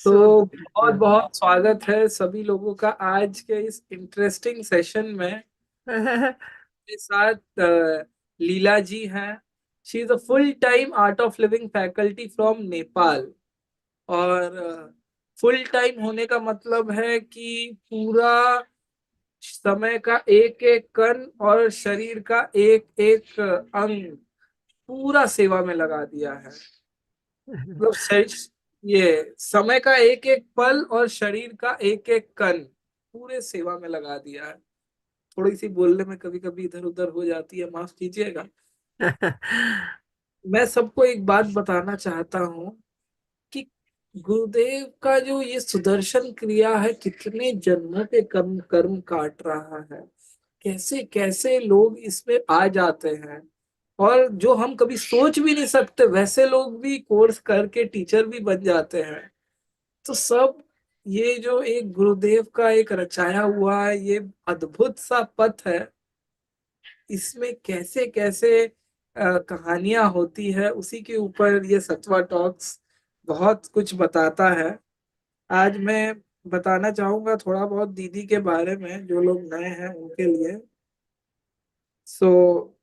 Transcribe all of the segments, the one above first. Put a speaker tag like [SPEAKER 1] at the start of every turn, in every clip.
[SPEAKER 1] So
[SPEAKER 2] तो बहुत
[SPEAKER 1] beautiful.
[SPEAKER 2] बहुत स्वागत है सभी लोगों का आज के इस इंटरेस्टिंग सेशन में। मेरे साथ लीला जी हैं। She is a full time art of living faculty from Nepal. और फुल टाइम होने का मतलब है कि पूरा समय का एक एक कण और शरीर का एक एक अंग पूरा सेवा में लगा दिया है। मतलब ये समय का एक एक पल और शरीर का एक एक कण पूरे सेवा में लगा दिया है। थोड़ी सी बोलने में कभी कभी इधर उधर हो जाती है, माफ कीजिएगा। मैं सबको एक बात बताना चाहता हूँ कि गुरुदेव का जो ये सुदर्शन क्रिया है कितने जन्मों के कर्म कर्म काट रहा है। कैसे कैसे लोग इसमें आ जाते हैं और जो हम कभी सोच भी नहीं सकते वैसे लोग भी कोर्स करके टीचर भी बन जाते हैं। तो सब ये जो एक गुरुदेव का एक रचाया हुआ है ये अद्भुत सा पथ है। इसमें कैसे कैसे कहानियां होती है उसी के ऊपर ये सत्वा टॉक्स बहुत कुछ बताता है। आज मैं बताना चाहूंगा थोड़ा बहुत दीदी के बारे में, जो लोग नए हैं उनके लिए। सो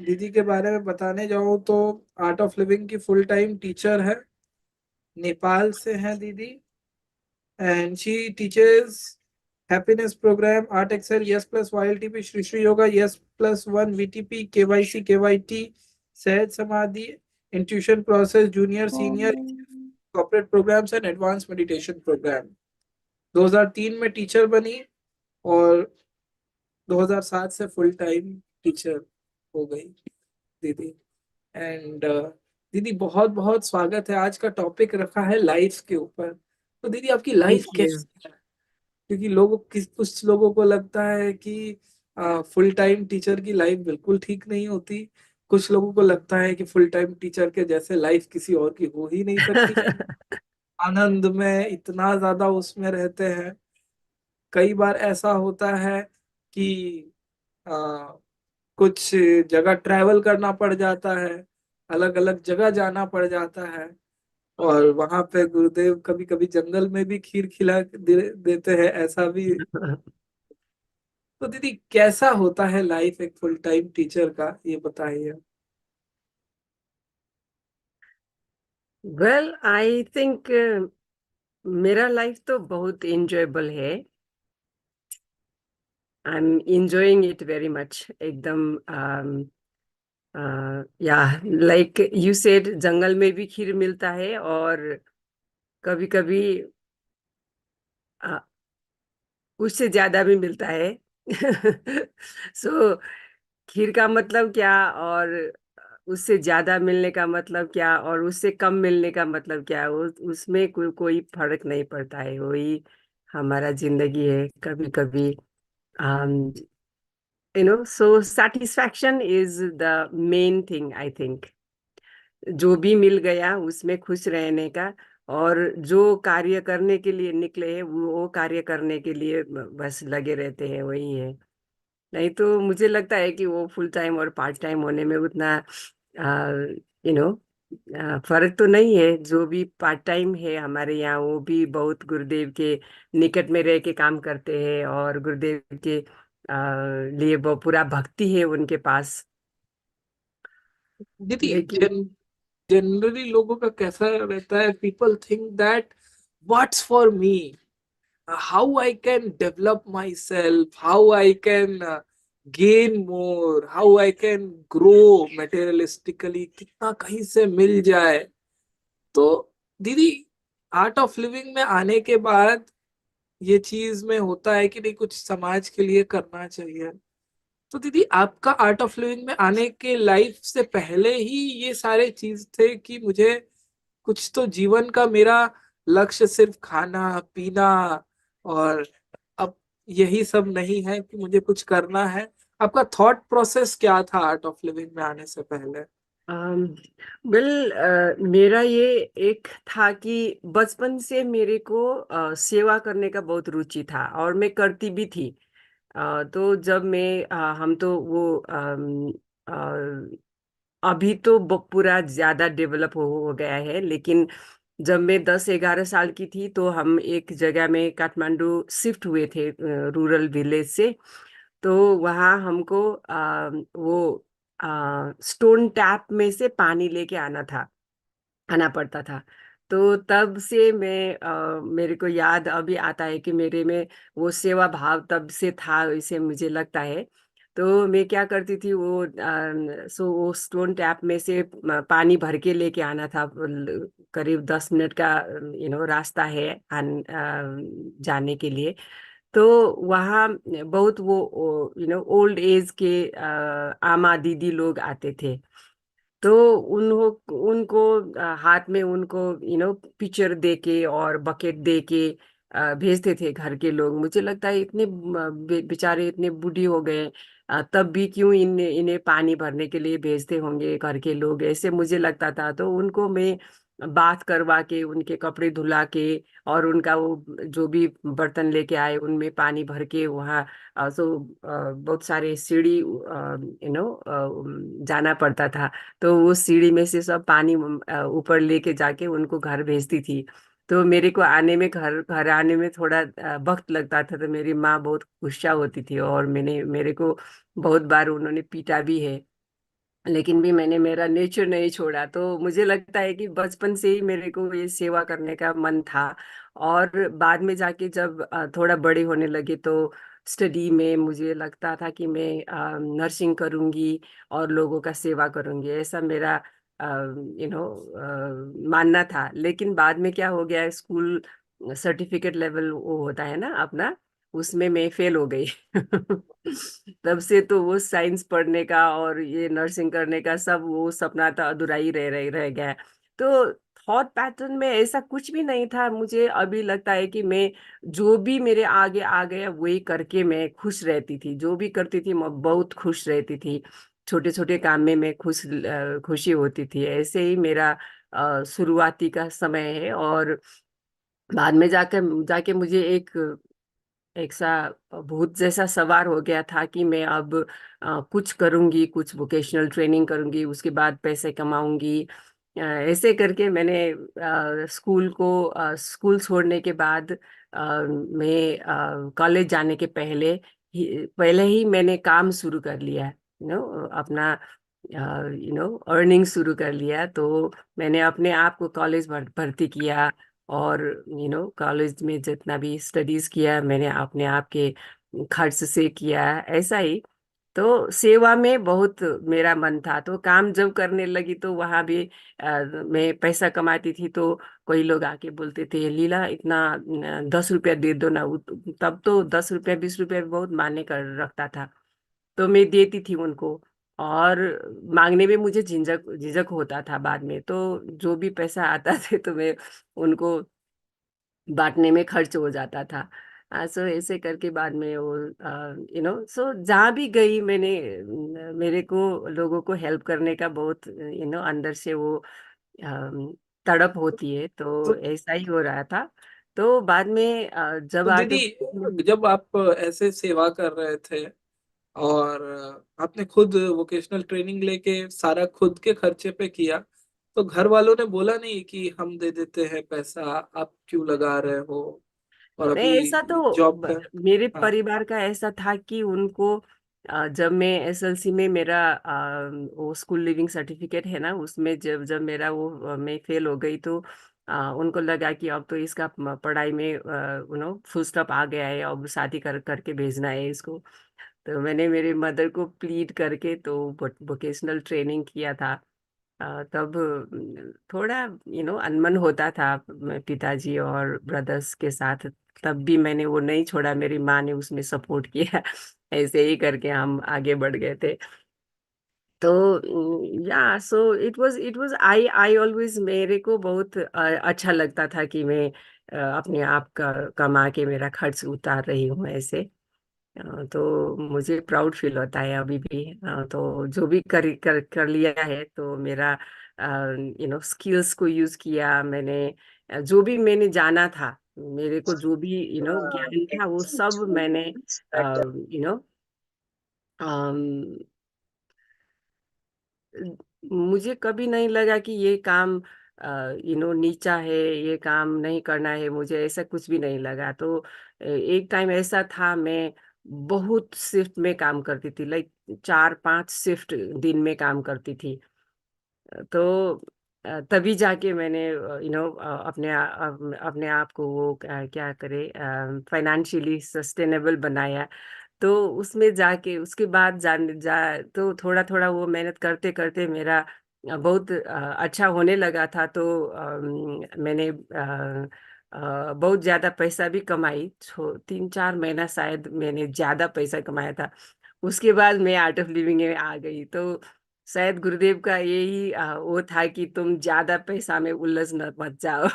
[SPEAKER 2] दीदी के बारे में बताने जाऊं तो आर्ट ऑफ लिविंग की फुल टाइम टीचर है। नेपाल से हैं दीदी। And she teachers happiness program, art excel, yes plus yltp, shri shri yoga, yes plus 1 vtp, kyc kyt, सहज समाधि, intuition process, junior senior corporate programs and advanced meditation program। 2003 में teacher बनी और 2007 से फुल टाइम टीचर हो गई दीदी। And दीदी बहुत बहुत स्वागत है। आज का टॉपिक रखा है लाइफ के ऊपर। तो दीदी आपकी
[SPEAKER 1] Thank
[SPEAKER 2] लाइफ
[SPEAKER 1] you.
[SPEAKER 2] कैसी है? क्योंकि कुछ लोगों को लगता है कि फुल टाइम टीचर की लाइफ बिल्कुल ठीक नहीं होती। कुछ लोगों को लगता है कि फुल टाइम टीचर के जैसे लाइफ किसी और की हो ही नहीं सकती। आनंद में इतना ज्यादा उसमें रहते हैं। कई बार ऐसा होता है कि आ, कुछ जगह ट्रैवल करना पड़ जाता है, अलग अलग जगह जाना पड़ जाता है। और वहां पे गुरुदेव कभी कभी जंगल में भी खीर खिला देते हैं, ऐसा भी। तो दीदी कैसा होता है लाइफ एक फुल टाइम टीचर का, ये बताइए।
[SPEAKER 1] Well, I think मेरा लाइफ तो बहुत enjoyable है. I'm enjoying it very much. एकदम या like you said, जंगल में भी खीर मिलता है और कभी कभी उससे ज्यादा भी मिलता है. सो खीर का मतलब क्या और उससे ज्यादा मिलने का मतलब क्या और उससे कम मिलने का मतलब क्या, उसमें कोई फर्क नहीं पड़ता है. वही हमारा जिंदगी है. कभी कभी so satisfaction is the main thing, I think. जो भी मिल गया उसमें खुश रहने का और जो कार्य करने के लिए निकले हैं वो कार्य करने के लिए बस लगे रहते हैं, वही है. नहीं तो मुझे लगता है कि वो फुल टाइम और पार्ट टाइम होने में उतना यू नो फर्क तो नहीं है. जो भी पार्ट टाइम है हमारे यहाँ वो भी बहुत गुरुदेव के निकट में रह के काम करते हैं और गुरुदेव के लिए वो पूरा भक्ति है उनके पास.
[SPEAKER 2] दीदी
[SPEAKER 1] लेकिन
[SPEAKER 2] जनरली लोगों का कैसा रहता है, people think that what's for me, how I can develop my self, how I can gain more, how I can grow materialistically, कितना कहीं से मिल जाए। तो दीदी आर्ट ऑफ लिविंग में आने के बाद ये चीज में होता है कि नहीं कुछ समाज के लिए करना चाहिए। तो दीदी आपका आर्ट ऑफ लिविंग में आने के लाइफ से पहले ही ये सारे चीज थे कि मुझे कुछ तो जीवन का मेरा लक्ष्य सिर्फ खाना पीना और अब यही सब नहीं है कि मुझे कुछ करना है। आपका थॉट प्रोसेस क्या था आर्ट ऑफ लिविंग में आने से पहले?
[SPEAKER 1] वेल, मेरा ये एक था कि बचपन से मेरे को सेवा करने का बहुत रुचि था और मैं करती भी थी. तो जब मैं हम तो वो अभी तो पूरा ज्यादा डेवलप हो गया है, लेकिन जब मैं 10-11 साल की थी तो हम एक जगह में काठमांडू शिफ्ट हुए थे, रूरल विलेज से। तो वहाँ हमको वो स्टोन टैप में से पानी लेके आना पड़ता था। तो तब से मेरे को याद अभी आता है कि मेरे में वो सेवा भाव तब से था, इसे मुझे लगता है। तो मैं क्या करती थी, वो स्टोन टैप में से पानी भर के लेके आना था। करीब 10 मिनट का रास्ता है जाने के लिए। तो वहाँ बहुत वो ओल्ड एज के आमा दीदी लोग आते थे। तो उनको हाथ में उनको पिक्चर दे के और बकेट दे के भेजते थे घर के लोग। मुझे लगता है इतने बेचारे इतने बूढ़ी हो गए, तब भी क्यों इन्हें इन्हें पानी भरने के लिए भेजते होंगे घर के लोग, ऐसे मुझे लगता था। तो उनको मैं बात करवा के, उनके कपड़े धुला के, और उनका वो जो भी बर्तन लेके आए उनमें पानी भर के वहाँ बहुत सारे सीढ़ी जाना पड़ता था। तो वो सीढ़ी में से सब पानी ऊपर लेके जाके उनको घर भेजती थी। तो मेरे को आने में, घर घर आने में थोड़ा वक्त लगता था। तो मेरी माँ बहुत गुस्सा होती थी, और मेरे को बहुत बार उन्होंने पीटा भी है। लेकिन भी मैंने मेरा नेचर नहीं छोड़ा। तो मुझे लगता है कि बचपन से ही मेरे को ये सेवा करने का मन था। और बाद में जाके जब थोड़ा बड़े होने लगे तो स्टडी में मुझे लगता था कि मैं नर्सिंग करूंगी और लोगों का सेवा करूंगी, ऐसा मेरा मानना था। लेकिन बाद में क्या हो गया, स्कूल सर्टिफिकेट लेवल वो होता है ना अपना, उसमें मैं फेल हो गई। तब से तो वो साइंस पढ़ने का और ये नर्सिंग करने का सब वो सपना था, अधूरा ही रह गया। तो थॉट पैटर्न में ऐसा कुछ भी नहीं था। मुझे अभी लगता है कि मैं जो भी मेरे आगे आ गया वही करके मैं खुश रहती थी, जो भी करती थी मैं बहुत खुश रहती थी। छोटे छोटे काम में मैं खुशी होती थी। ऐसे ही मेरा शुरुआती का समय है। और बाद में जाकर जाके मुझे एक एक सा भूत जैसा सवार हो गया था कि मैं अब कुछ करूंगी, कुछ वोकेशनल ट्रेनिंग करूंगी, उसके बाद पैसे कमाऊंगी। ऐसे करके मैंने स्कूल छोड़ने के बाद मैं कॉलेज जाने के पहले ही मैंने काम शुरू कर लिया, अपना अर्निंग शुरू कर लिया। तो मैंने अपने आप को कॉलेज भर्ती किया, और कॉलेज में जितना भी स्टडीज किया मैंने अपने आप के खर्च से किया, ऐसा ही। तो सेवा में बहुत मेरा मन था। तो काम जब करने लगी तो वहां भी मैं पैसा कमाती थी। तो कोई लोग आके बोलते थे, लीला इतना 10 रुपया दे दो ना। तब तो 10 रुपया 20 रुपया बहुत मायने कर रखता था। तो मैं देती थी उनको। और मांगने में मुझे झिझक झिझक होता था बाद में। तो जो भी पैसा आता थे तो मैं उनको बांटने में खर्च हो जाता था। सो ऐसे करके बाद में वो सो जहाँ भी गई मैंने, मेरे को लोगों को हेल्प करने का बहुत अंदर से वो तड़प होती है। तो
[SPEAKER 2] तो,
[SPEAKER 1] ऐसा ही हो रहा था। तो बाद में जब
[SPEAKER 2] तो
[SPEAKER 1] आके,
[SPEAKER 2] दीदी, जब आप ऐसे सेवा कर रहे थे और आपने खुद वोकेशनल ट्रेनिंग लेके सारा खुद के खर्चे पे किया, तो घर वालों ने बोला नहीं कि हम दे देते हैं पैसा, आप क्यों लगा रहे हो, और
[SPEAKER 1] नहीं, ऐसा
[SPEAKER 2] अभी
[SPEAKER 1] तो
[SPEAKER 2] जॉब कर।
[SPEAKER 1] मेरे
[SPEAKER 2] हाँ।
[SPEAKER 1] परिवार का ऐसा था कि उनको जब मैं एसएलसी में मेरा वो स्कूल लिविंग सर्टिफिकेट है ना, उसमें जब जब मेरा वो मैं फेल हो गई, तो उनको लगा कि अब तो इसका पढ़ाई में फुल स्टॉप आ गया है, अब शादी करके भेजना है इसको। तो मैंने मेरे मदर को प्लीड करके तो वोकेशनल ट्रेनिंग किया था। तब थोड़ा अनमन होता था पिताजी और ब्रदर्स के साथ। तब भी मैंने वो नहीं छोड़ा, मेरी माँ ने उसमें सपोर्ट किया। ऐसे ही करके हम आगे बढ़ गए थे। तो या so it was I always, मेरे को बहुत अच्छा लगता था कि मैं अपने आप का कमा के मेरा खर्च उतार रही हूँ ऐसे। तो मुझे प्राउड फील होता है अभी भी। तो जो भी कर लिया है, तो मेरा स्किल्स को यूज किया मैंने। जो भी मैंने जाना था, मेरे को जो भी ज्ञान था, वो सब मैंने यू नो मुझे कभी नहीं लगा कि ये काम नीचा है, ये काम नहीं करना है मुझे, ऐसा कुछ भी नहीं लगा। तो एक टाइम ऐसा था, मैं बहुत शिफ्ट में काम करती थी, लाइक 4-5 शिफ्ट दिन में काम करती थी। तो तभी जाके मैंने अपने आप को वो क्या करे, फाइनेंशियली सस्टेनेबल बनाया। तो उसमें जाके उसके बाद तो थोड़ा थोड़ा वो मेहनत करते करते मेरा बहुत अच्छा होने लगा था। तो मैंने बहुत ज्यादा पैसा भी कमाई, 3-4 महीना शायद मैंने ज्यादा पैसा कमाया था। उसके बाद मैं आर्ट ऑफ लिविंग में आ गई। तो शायद गुरुदेव का यही वो था कि तुम ज्यादा पैसा में उलझ न मत जाओ।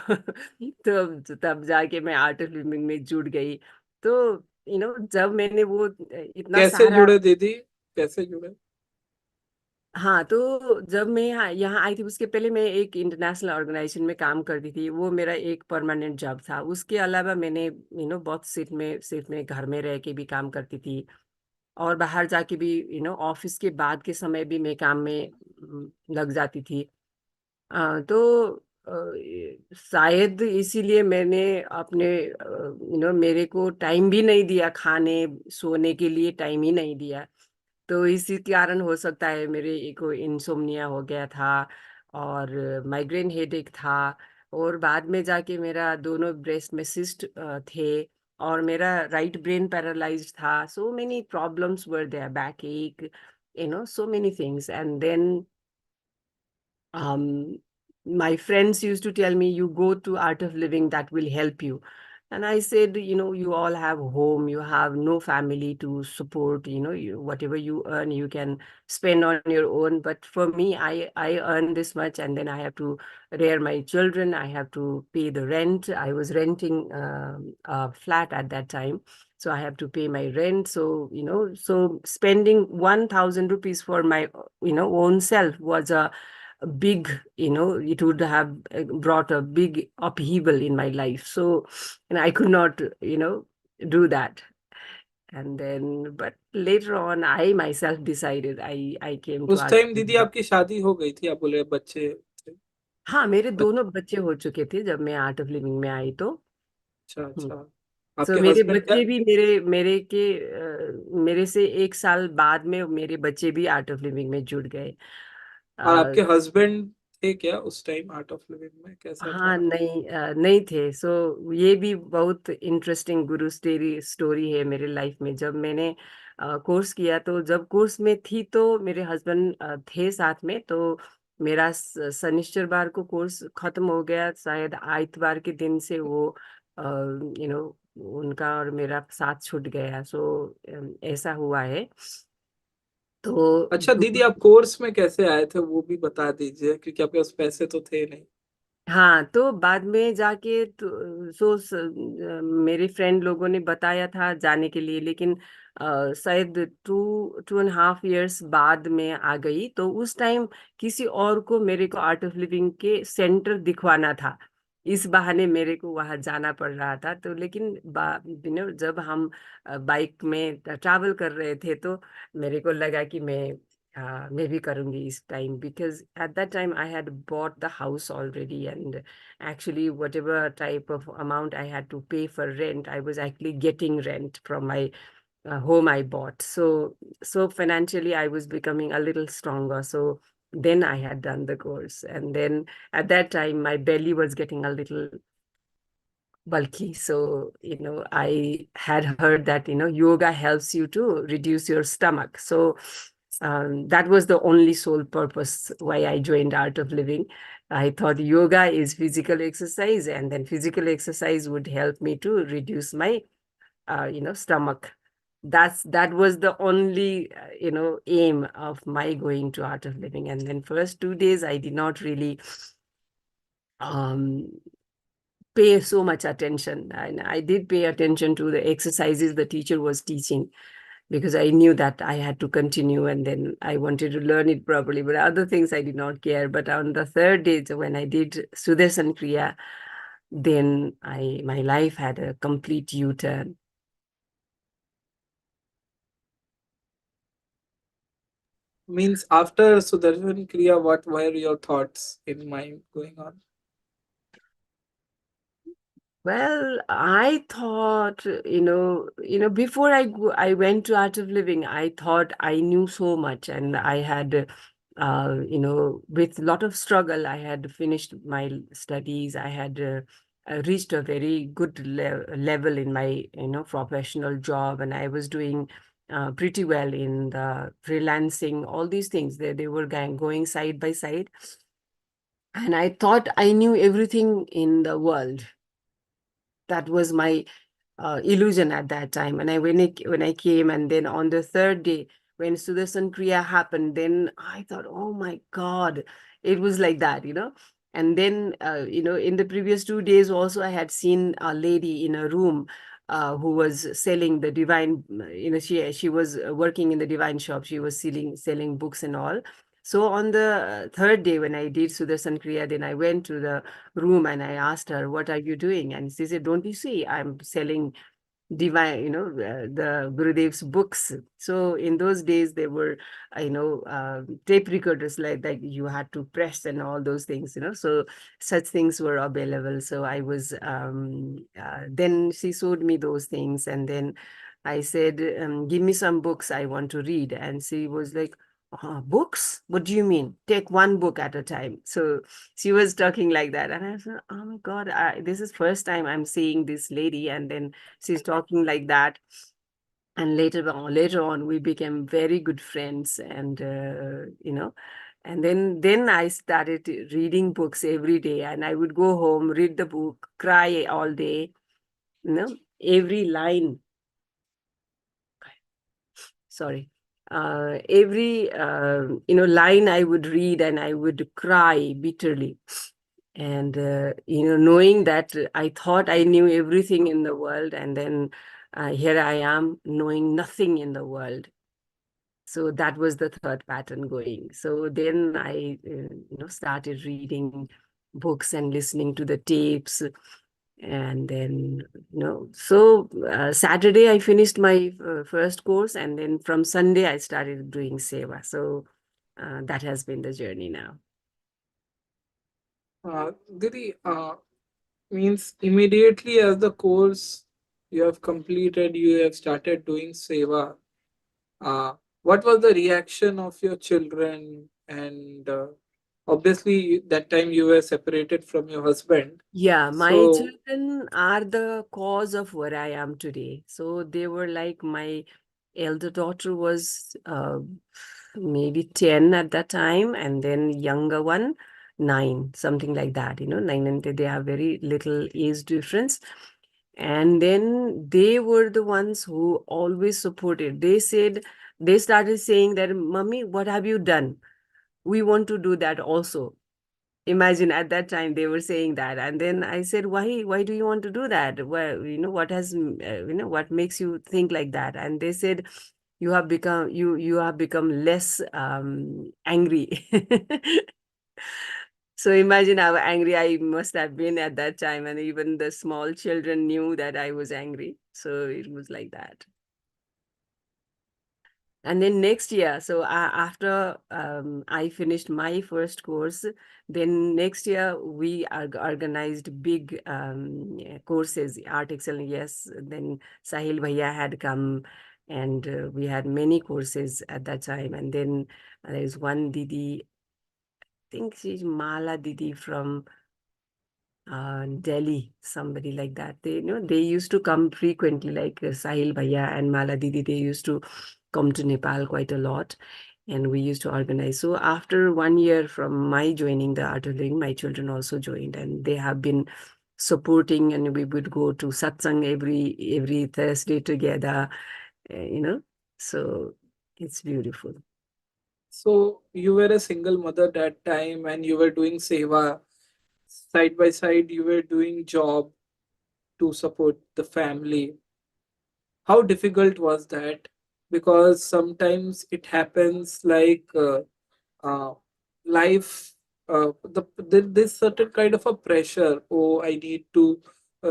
[SPEAKER 1] तो तब जाके मैं आर्ट ऑफ लिविंग में जुड़ गई। तो जब मैंने वो इतना
[SPEAKER 2] कैसे
[SPEAKER 1] सारा।
[SPEAKER 2] जुड़े दीदी, कैसे जुड़े?
[SPEAKER 1] हाँ, तो जब मैं यहाँ आई थी, उसके पहले मैं एक इंटरनेशनल ऑर्गेनाइजेशन में काम करती थी। वो मेरा एक परमानेंट जॉब था। उसके अलावा मैंने बहुत सिर्फ मैं घर में रह के भी काम करती थी, और बाहर जाके भी ऑफिस के बाद के समय भी मैं काम में लग जाती थी। तो शायद इसीलिए मैंने अपने मेरे को टाइम भी नहीं दिया, खाने सोने के लिए टाइम ही नहीं दिया। तो इसी कारण हो सकता है मेरे को इंसोम्निया हो गया था, और माइग्रेन हेडेक था। और बाद में जाके मेरा दोनों ब्रेस्ट में सिस्ट थे, और मेरा राइट ब्रेन पैरालाइज्ड था। So many problems were there, back एक, so many things. And then um, my friends used to tell me, you go to art of living, that will help you. And I said, you all have home, you have no family to support, whatever you earn you can spend on your own. But for me, I earn this much, and then I have to rear my children, I have to pay the rent. I was renting a flat at that time, so I have to pay my rent. So so spending 1,000 rupees for my own self was a big, it would have brought a big upheaval in my life. So, and I could not, do that. And then, but later on, I myself decided, I came to
[SPEAKER 2] उस
[SPEAKER 1] art.
[SPEAKER 2] Time दीदी आपकी शादी हो गई थी, आप बोले बच्चे थे?
[SPEAKER 1] हाँ, मेरे दोनों बच्चे हो चुके थे जब मैं आर्ट ऑफ लिविंग में आई तो।
[SPEAKER 2] अच्छा
[SPEAKER 1] हम्म।
[SPEAKER 2] अच्छा।
[SPEAKER 1] सो
[SPEAKER 2] आपके
[SPEAKER 1] मेरे
[SPEAKER 2] हस्बैंड क्या?
[SPEAKER 1] बच्चे भी मेरे से 1 साल बाद में मेरे बच्चे भी आर्ट ऑफ लिविंग में जुड़ गए।
[SPEAKER 2] और आपके हस्बैंड थे क्या उस टाइम आर्ट ऑफ लिविंग में, कैसा
[SPEAKER 1] हाँ,
[SPEAKER 2] था?
[SPEAKER 1] नहीं, नहीं थे। सो ये भी बहुत इंटरेस्टिंग गुरु स्टोरी स्टोरी है मेरे लाइफ में। जब मैंने कोर्स किया, तो जब कोर्स में थी तो मेरे हस्बैंड थे साथ में। तो मेरा शनिश्चरवार को कोर्स खत्म हो गया, शायद आइतवार के दिन से वो उनका और मेरा साथ छूट गया। सो ऐसा हुआ है। तो
[SPEAKER 2] अच्छा दीदी, आप कोर्स में कैसे आए थे वो भी बता दीजिए, क्योंकि आपके पास पैसे तो थे नहीं।
[SPEAKER 1] हाँ, तो बाद में जाके मेरे फ्रेंड लोगों ने बताया था जाने के लिए, लेकिन शायद 2.5 years बाद में आ गई। तो उस टाइम किसी और को मेरे को आर्ट ऑफ लिविंग के सेंटर दिखवाना था, इस बहाने मेरे को वहां जाना पड़ रहा था। तो लेकिन जब हम बाइक में ट्रैवल कर रहे थे, तो मेरे को लगा कि मैं भी करूंगी इस time, because at that time I had bought the house already, and actually whatever type of amount I had to pay for rent, I was actually getting rent from my home I bought. So financially I was becoming a little stronger. So then I had done the course, and then at that time my belly was getting a little bulky. So I had heard that yoga helps you to reduce your stomach. So that was the only sole purpose why I joined art of living. I thought yoga is physical exercise, and then physical exercise would help me to reduce my stomach. That was the only aim of my going to art of living. And then first 2 days I did not really um pay so much attention. And I did pay attention to the exercises the teacher was teaching, because I knew that I had to continue, and then I wanted to learn it properly. But other things I did not care. But on the third day, so when I did Sudarshan Kriya, then my life had a complete U-turn.
[SPEAKER 2] Means after Sudarshan Kriya, what were your thoughts in mind going on?
[SPEAKER 1] Well, I thought, before I went to Art of Living, I thought I knew so much, and I had, with a lot of struggle, I had finished my studies. I had reached a very good level in my, professional job, and I was doing pretty well in the freelancing. All these things, they were going side by side, and I thought I knew everything in the world. That was my illusion at that time. And when I came, and then on the third day, when Sudarshan Kriya happened, then I thought, oh my God, it was like that. And then, in the previous 2 days also, I had seen a lady in a room who was selling the divine, she was working in the divine shop. She was selling books and all. So on the third day, when I did Sudarshan Kriya, then I went to the room and I asked her, "What are you doing?" And she said, "Don't you see? I'm selling divine, the Gurudev's books." So in those days, there were, tape recorders like that you had to press and all those things. So such things were available. So I was, then she showed me those things. And then I said, "Give me some books. I want to read." And she was like, "Books? What do you mean? Take one book at a time." So she was talking like that. And I said, "Oh my God, this is first time I'm seeing this lady." And then she's talking like that. And later on we became very good friends. And and then I started reading books every day, and I would go home, read the book, cry all day. Every line, sorry, every line I would read, and I would cry bitterly. And knowing that I thought I knew everything in the world, and then here I am knowing nothing in the world. So that was the third pattern going. So then I started reading books and listening to the tapes. And then so Saturday I finished my first course, and then from Sunday I started doing Seva. So that has been the journey now.
[SPEAKER 2] Didi, means immediately as the course you have completed, you have started doing seva. Uh, what was the reaction of your children? And obviously, that time you were separated from your husband.
[SPEAKER 1] Yeah, my
[SPEAKER 2] So,
[SPEAKER 1] children are the cause of where I am today. So they were like, my elder daughter was maybe 10 at that time, and then younger one, 9, something like that, 9 and 10, they have very little age difference. And then they were the ones who always supported. They started saying that, "Mummy, what have you done? We want to do that also." Imagine, at that time they were saying that. And then I said, why do you want to do that? Well, what makes you think like that? And they said, you have become less angry. So imagine how angry I must have been at that time, and even the small children knew that I was angry. So it was like that. And then next year, so after I finished my first course, then next year we organized big courses, Art Excellence. Yes, then Sahil Bhaiya had come, and we had many courses at that time. And then there's one Didi, I think she's Mala Didi from Delhi, somebody like that. They used to come frequently, like Sahil Bhaiya and Mala Didi. They used to come to Nepal quite a lot, and we used to organize. So after 1 year from my joining the Art of Living, my children also joined, and they have been supporting. And we would go to satsang every Thursday together. You know, so it's beautiful.
[SPEAKER 2] so you were a single mother that time, and you were doing seva side by side. You were doing job to support the family. How difficult was that? Because sometimes it happens like uh, life, there's certain kind of a pressure. Oh, I need to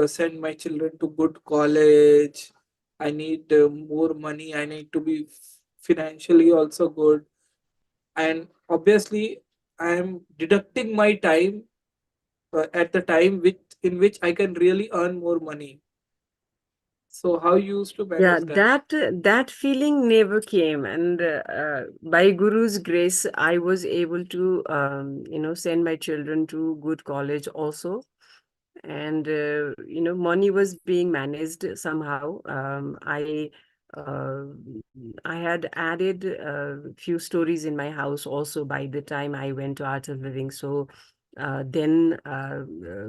[SPEAKER 2] send my children to good college. I need more money. I need to be financially also good. And obviously, I am deducting my time at the time which in which I can really earn more money. So how you used to
[SPEAKER 1] Yeah,
[SPEAKER 2] manage that?
[SPEAKER 1] that feeling never came, and by Guru's grace, I was able to send my children to good college also, and money was being managed somehow. Uh, I had added a few stories in my house also by the time I went to Art of Living. So then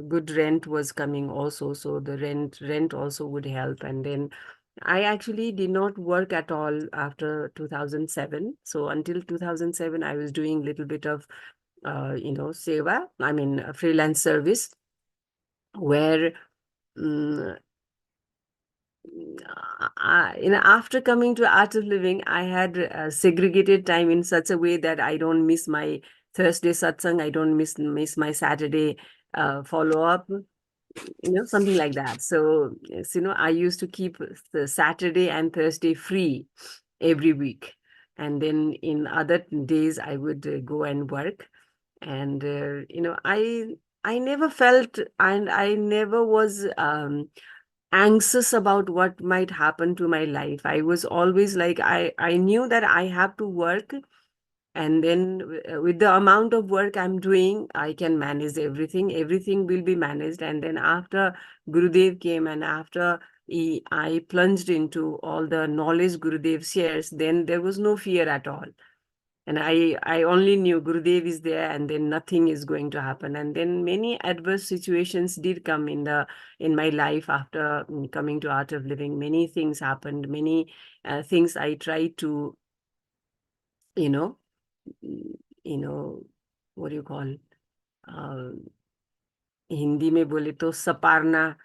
[SPEAKER 1] good rent was coming also. So the rent also would help. And then I actually did not work at all after 2007. So until 2007, I was doing a little bit of Seva, I mean, a freelance service where mm, after coming to Art of Living, I had segregated time in such a way that I don't miss my Thursday satsang, I don't miss my Saturday follow up, something like that. So, yes, I used to keep the Saturday and Thursday free every week, and then in other days I would go and work. And I never felt, and I never was anxious about what might happen to my life. I was always like, I knew that I have to work, and then with the amount of work I'm doing, I can manage everything. Everything will be managed. And then after Gurudev came, and after I plunged into all the knowledge Gurudev shares, then there was no fear at all. And I only knew Gurudev is there, and then nothing is going to happen. And then many adverse situations did come in my life after coming to Art of Living. Many things happened. Many things I tried to, you know, mm, what do you call? Uh, Hindi में बोले तो सपारना,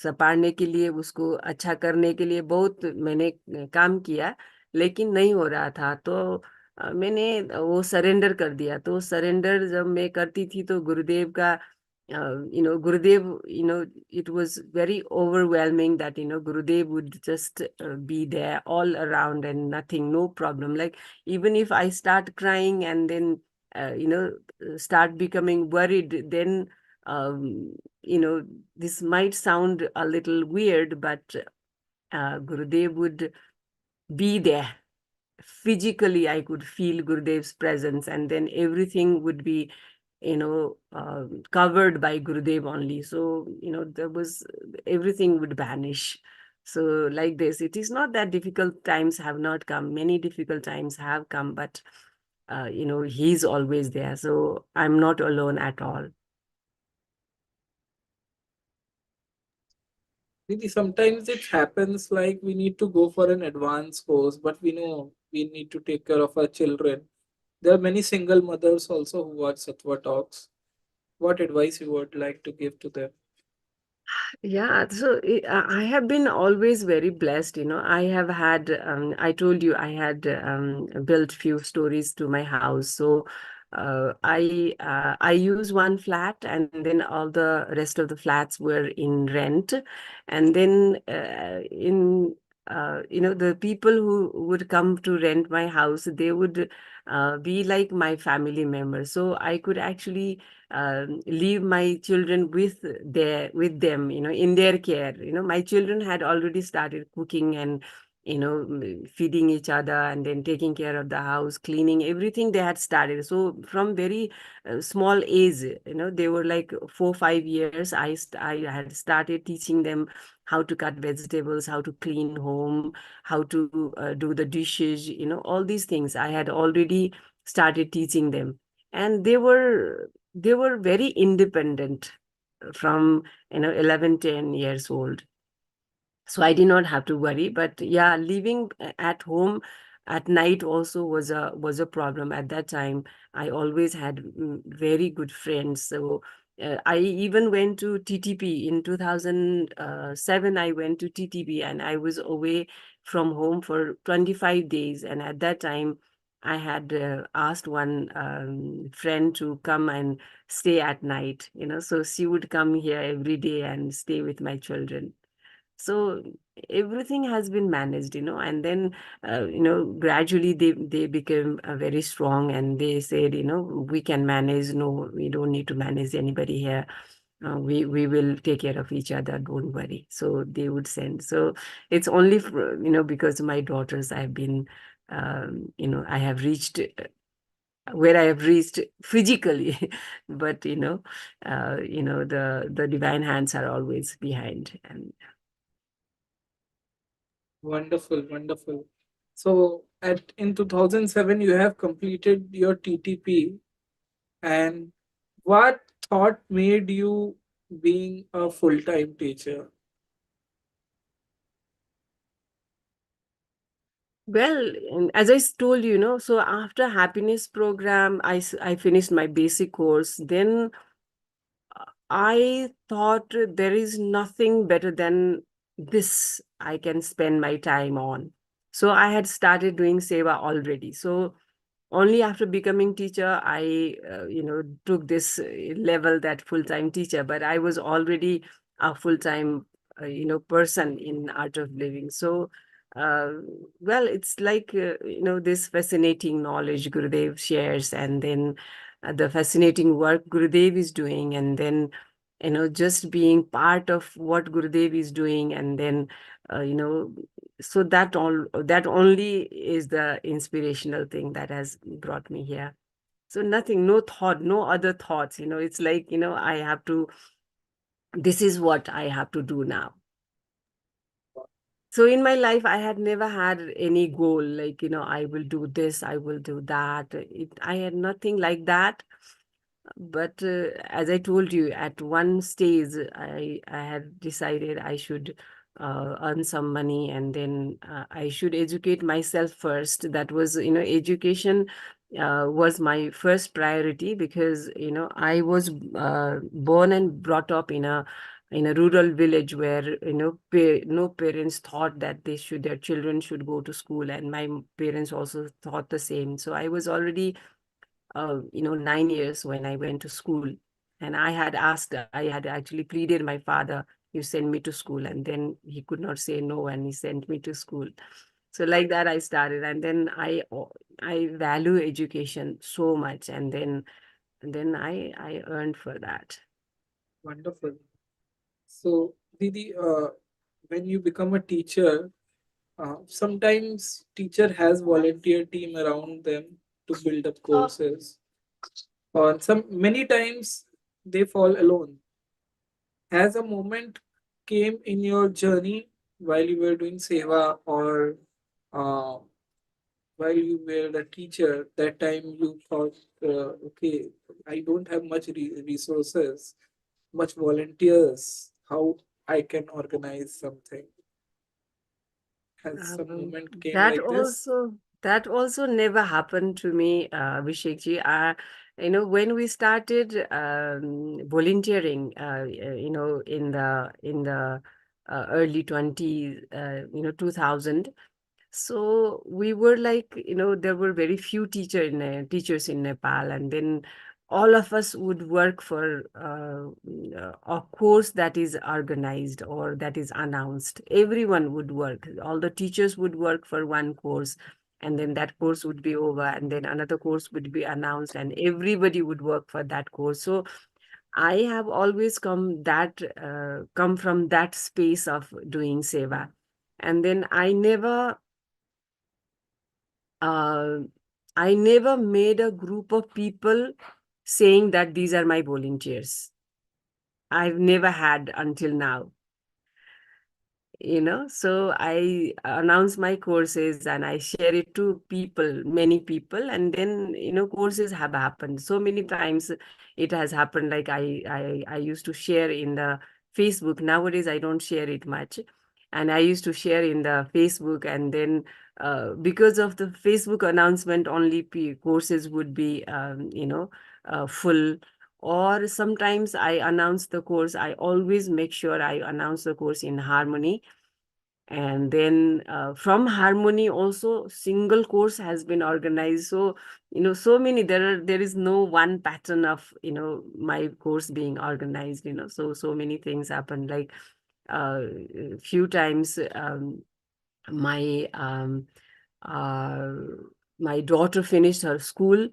[SPEAKER 1] सपारने के लिए, उसको अच्छा करने के लिए बहुत मैंने काम किया, लेकिन नहीं हो रहा था। तो मैंने वो सरेंडर कर दिया। तो सरेंडर जब मैं करती थी तो गुरुदेव का गुरुदेव, it was very overwhelming that Gurudev would just be there all around and nothing, no problem. Like even if I start crying and then start becoming worried, then you know this might sound a little weird, but Gurudev would be there. Physically, I could feel Gurudev's presence, and then everything would be, covered by Gurudev only. So, there was, everything would vanish. So, like this, it is not that difficult times have not come. Many difficult times have come, but, he's always there. So, I'm not alone at all.
[SPEAKER 2] Maybe sometimes it happens like we need to go for an advanced course, but we know we need to take care of our children. There are many single mothers also who watch Sattva Talks. What advice you would like to give to them?
[SPEAKER 1] Yeah, so I have been always very blessed. I have had, I told you, I had built few stories to my house. So I use one flat, and then all the rest of the flats were in rent. And then the people who would come to rent my house, they would be like my family members. So I could actually leave my children with them, in their care. My children had already started cooking and feeding each other, and then taking care of the house, cleaning everything. They had started. So from very small age, they were like 4 5 years, I had started teaching them how to cut vegetables, how to clean home, how to do the dishes, all these things I had already started teaching them. And they were very independent from 11 10 years old. So I did not have to worry. But yeah, living at home at night also was a problem at that time. I always had very good friends. So I even went to TTP in 2007. I went to TTP, and I was away from home for 25 days. And at that time, I had asked one friend to come and stay at night. So she would come here every day and stay with my children. So everything has been managed, and then gradually they became very strong, and they said, we can manage. No, we don't need to manage anybody here. we will take care of each other, don't worry. So they would send. So it's only for, because my daughters, I've been, I have reached where I have reached physically, but the divine hands are always behind. And
[SPEAKER 2] Wonderful, wonderful. So in 2007, you have completed your TTP, and what thought made you being a full-time teacher?
[SPEAKER 1] well, and as I told you, so after happiness program, I finished my basic course. Then I thought there is nothing better than this I can spend my time on. So I had started doing Seva already. So only after becoming teacher, I, took this level, that full-time teacher, but I was already a full-time, person in art of living. So, uh, well, it's like, this fascinating knowledge Gurudev shares, and then the fascinating work Gurudev is doing, and then, just being part of what Gurudev is doing, and then, so that only is the inspirational thing that has brought me here. So nothing, no thought, no other thoughts. It's like, I have to, this is what I have to do now. So in my life, I had never had any goal like, I will do this, I will do that. I had nothing like that. But as I told you, at one stage, I had decided I should earn some money, and then I should educate myself first. That was, education was my first priority, because, I was born and brought up in a rural village where, no parents thought that their children should go to school, and my parents also thought the same. So I was already 9 years when I went to school. And I had actually pleaded my father, you send me to school. And then he could not say no, and he sent me to school. So like that, I started. And then I value education so much. And then I earned for that.
[SPEAKER 2] Wonderful. So, Didi, when you become a teacher, sometimes teacher has volunteer team around them to build up courses, or many times they fall alone. Has a moment came in your journey while you were doing seva, or uh, while you were a teacher, that time you thought, okay, I don't have much resources, much volunteers, how I can organize something? Has some moment came
[SPEAKER 1] That
[SPEAKER 2] like this?
[SPEAKER 1] also that also never happened to me, Abhishekji. When we started volunteering, in the early 20s, 2000. So we were like, there were very few teachers in Nepal, and then all of us would work for a course that is organized or that is announced. Everyone would work. All the teachers would work for one course, and then that course would be over, and then another course would be announced, and everybody would work for that course. So I have always come from that space of doing seva. And then uh, I never made a group of people saying that these are my volunteers. I've never had until now. So I announce my courses and I share it to people, many people, and then courses have happened so many times. It has happened, like I used to share in the Facebook. Nowadays I don't share it much, and I used to share in the Facebook, and then because of the Facebook announcement, only courses would be full. Or sometimes I announce the course. I always make sure I announce the course in Harmony. And then from Harmony also, single course has been organized. So, so many, there is no one pattern of, my course being organized, so many things happen. Like uh, few times, my uh, my daughter finished her school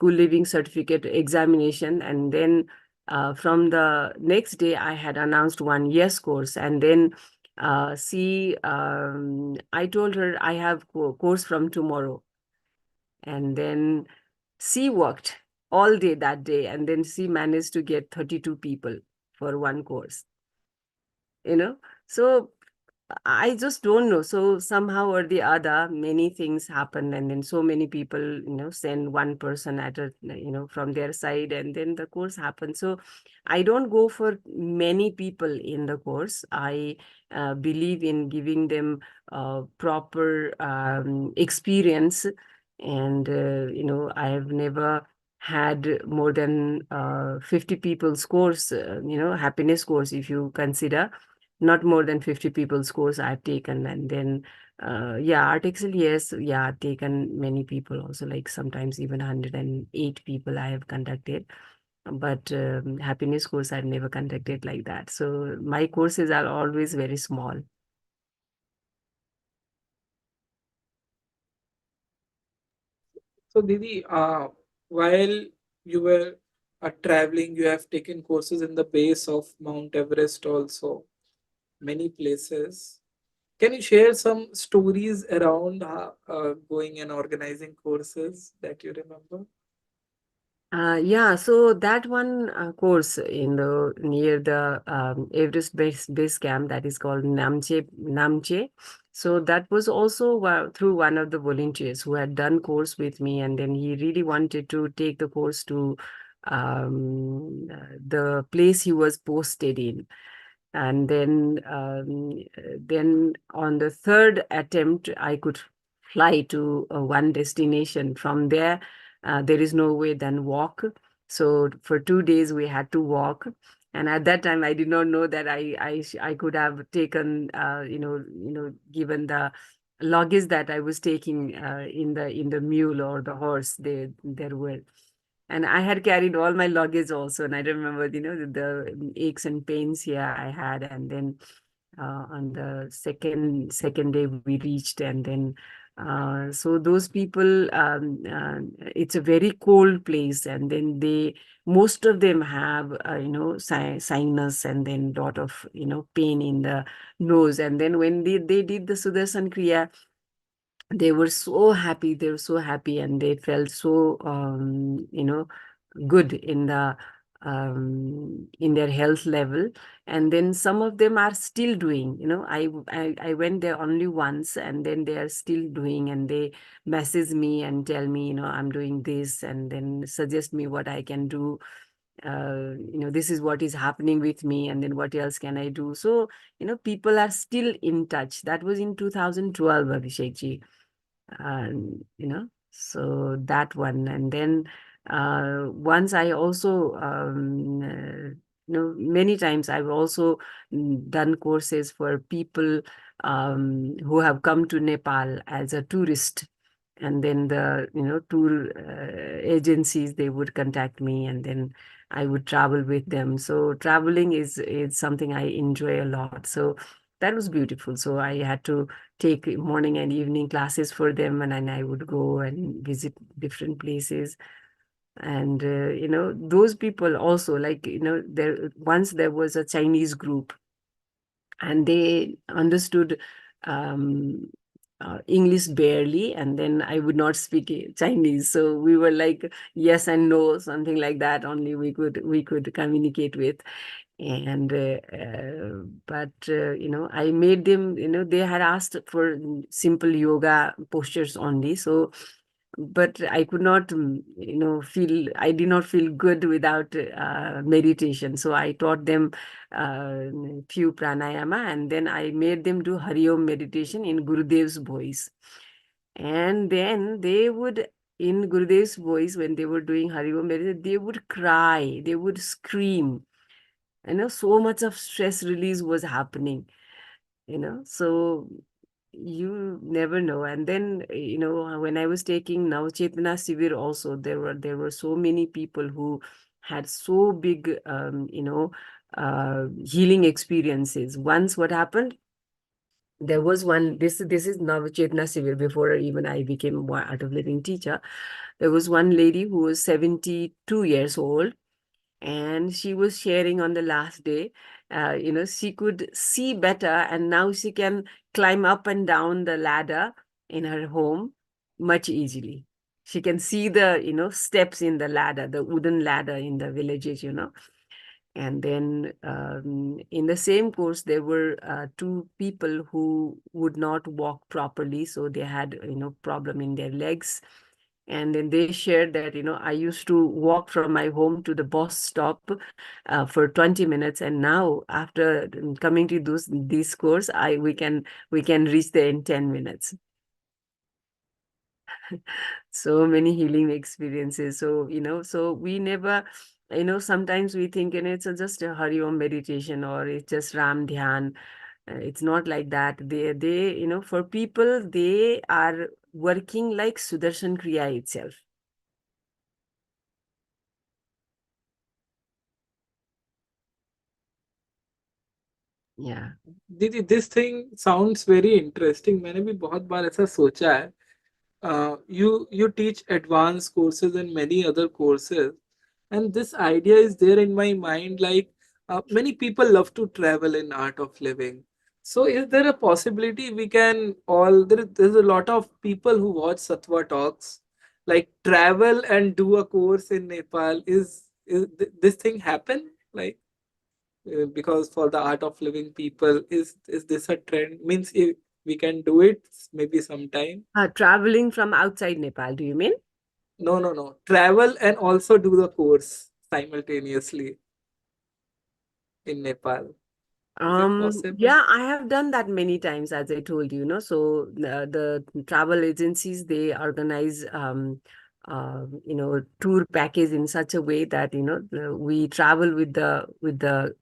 [SPEAKER 1] living certificate examination, and then from the next day, I had announced 1 year's course, and then I told her I have course from tomorrow, and then she worked all day that day, and then she managed to get 32 people for one course. So I just don't know. So somehow or the other, many things happen, and then so many people, send one person at a, from their side, and then the course happens. So I don't go for many people in the course. I believe in giving them proper experience, and I have never had more than 50 people's course, happiness course, if you consider. Not more than 50 people's course I've taken. And then, yeah, Art Excel, yes, yeah, I've taken many people also, like sometimes even 108 people I have conducted. But happiness course I've never conducted like that. So my courses are always very small.
[SPEAKER 2] So, Didi, while you were traveling, you have taken courses in the base of Mount Everest also, many places. Can you share some stories around going and organizing courses that you remember?
[SPEAKER 1] Yeah, so that one course in the near the Everest base camp, that is called Namche. So that was also through one of the volunteers who had done course with me, and then he really wanted to take the course to the place he was posted in. And then on the third attempt, I could fly to one destination. From there, there is no way than walk. So for 2 days we had to walk. And at that time, I did not know that I could have taken, given the luggage that I was taking in the mule or the horse. There were, and I had carried all my luggage also. And I remember, the aches and pains here I had. And then on the second day we reached, and then so those people, it's a very cold place, and then most of them have sinus, and then lot of pain in the nose. And then when they did the Sudarshan Kriya, they were so happy. They were so happy, and they felt so good in their health level. And then some of them are still doing. I went there only once, and then they are still doing, and they message me and tell me, I'm doing this, and then suggest me what I can do. This is what is happening with me, and then what else can I do? So people are still in touch. That was in 2012, Abhishek ji. And so that one. And then once I also many times I've also done courses for people who have come to Nepal as a tourist. And then the tour agencies, they would contact me, and then I would travel with them. So traveling is something I enjoy a lot. So that was beautiful. So I had to take morning and evening classes for them, and then I would go and visit different places. And those people also, like, there was a Chinese group, and they understood English barely, and then I would not speak Chinese. So we were like yes and no, something like that. Only we could communicate with. And but I made them. They had asked for simple yoga postures only. So but I could not, I did not feel good without meditation. So I taught them few pranayama, and then I made them do Hari Om meditation in Gurudev's voice. And then they would, in Gurudev's voice, when they were doing Hari Om meditation, they would cry, they would scream. So much of stress release was happening. So you never know. And then when I was taking Navchetna Sivir also, there were so many people who had so big healing experiences. Once what happened, there was one, this is Navchetna Sivir, before even I became Art of Living teacher. There was one lady who was 72 years old, and she was sharing on the last day, she could see better, and now she can climb up and down the ladder in her home much easily. She can see the, steps in the ladder, the wooden ladder in the villages. And then in the same course, there were two people who would not walk properly, so they had, problem in their legs. And then they shared that, I used to walk from my home to the bus stop for 20 minutes, and now after coming to this course, we can reach there in 10 minutes. So many healing experiences. So, so we never, sometimes we think, it's just a Hari Om meditation, or it's just Ram Dhyan. It's not like that. They, for people, they are working like Sudarshan Kriya itself. Yeah.
[SPEAKER 2] दीदी, this thing sounds very interesting. मैंने भी बहुत बार ऐसा सोचा है. You teach advanced courses and many other courses, and this idea is there in my mind, like many people love to travel in art of living. So is there a possibility we can all, there's a lot of people who watch Sattva Talks, like travel and do a course in Nepal? This thing happen, like because for the art of living people, is this a trend? Means if we can do it maybe sometime.
[SPEAKER 1] Traveling from outside Nepal, do you mean?
[SPEAKER 2] No, no, no. Travel and also do the course simultaneously in Nepal. Is it possible?
[SPEAKER 1] Yeah, I have done that many times, as I told you, So the travel agencies, they organize, tour package in such a way that, we travel with the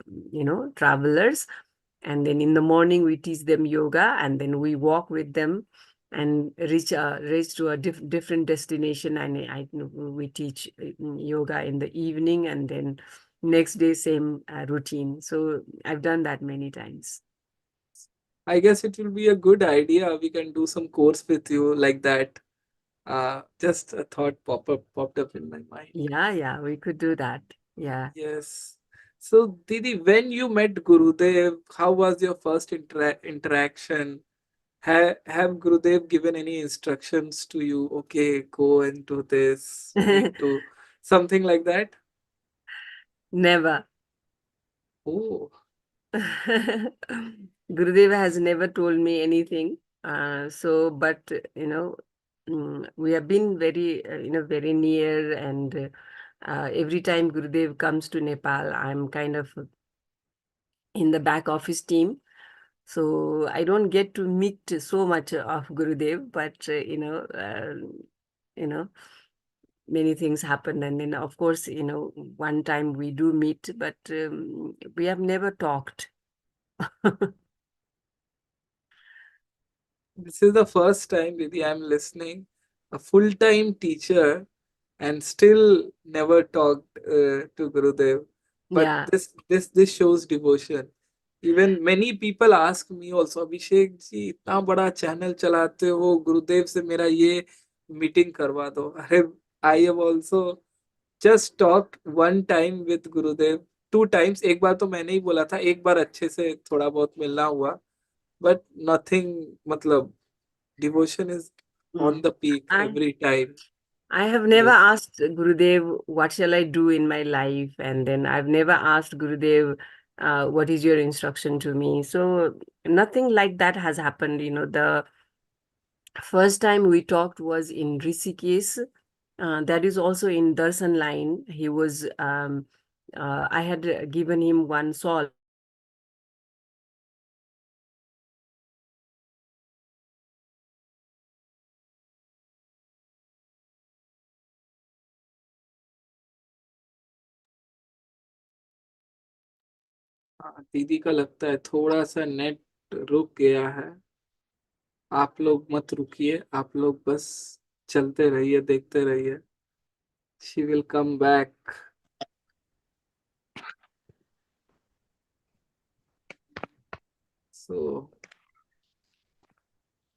[SPEAKER 1] travelers, and then in the morning we teach them yoga, and then we walk with them and reach to a different destination, and we teach yoga in the evening, and then next day same routine. So I've done that many times.
[SPEAKER 2] I guess it will be a good idea. We can do some course with you like that. Just a thought popped up in my mind.
[SPEAKER 1] Yeah, we could do that. Yeah.
[SPEAKER 2] Yes. So, Didi, when you met Gurudev, how was your first interaction? Have Gurudev given any instructions to you? Okay, go into this, need to, something like that?
[SPEAKER 1] Never.
[SPEAKER 2] Oh,
[SPEAKER 1] Gurudev has never told me anything. But we have been very, very near, and every time Gurudev comes to Nepal, I'm kind of in the back office team. So I don't get to meet so much of Gurudev, but you know, many things happen, and then of course, one time we do meet, but we have never talked.
[SPEAKER 2] this is the first time, Didi, I'm listening. A full-time teacher and still never talked to Gurudev. But
[SPEAKER 1] Yeah.
[SPEAKER 2] this shows devotion. Even many people ask me also, Abhishek ji इतना बड़ा channel चलाते हो, गुरुदेव से मेरा ये meeting करवा दो. अरे, I have also just talked one time with Gurudev, two times. एक बार तो मैंने ही बोला था, एक बार अच्छे से थोड़ा बहुत मिलना हुआ, but nothing. मतलब devotion is on
[SPEAKER 1] Mm.
[SPEAKER 2] the peak
[SPEAKER 1] I
[SPEAKER 2] every time.
[SPEAKER 1] I have never
[SPEAKER 2] Yes.
[SPEAKER 1] asked Gurudev, what shall I do in my life? And then I've never asked Gurudev, what is your instruction to me? So nothing like that has happened. The first time we talked was in Rishikesh. That is also in Darshan line. I had given him one salt.
[SPEAKER 2] हाँ, दीदी का लगता है थोड़ा सा net रुक गया है. आप लोग मत रुकिए, आप लोग बस चलते रहिए, देखते रहिए. She will come back. So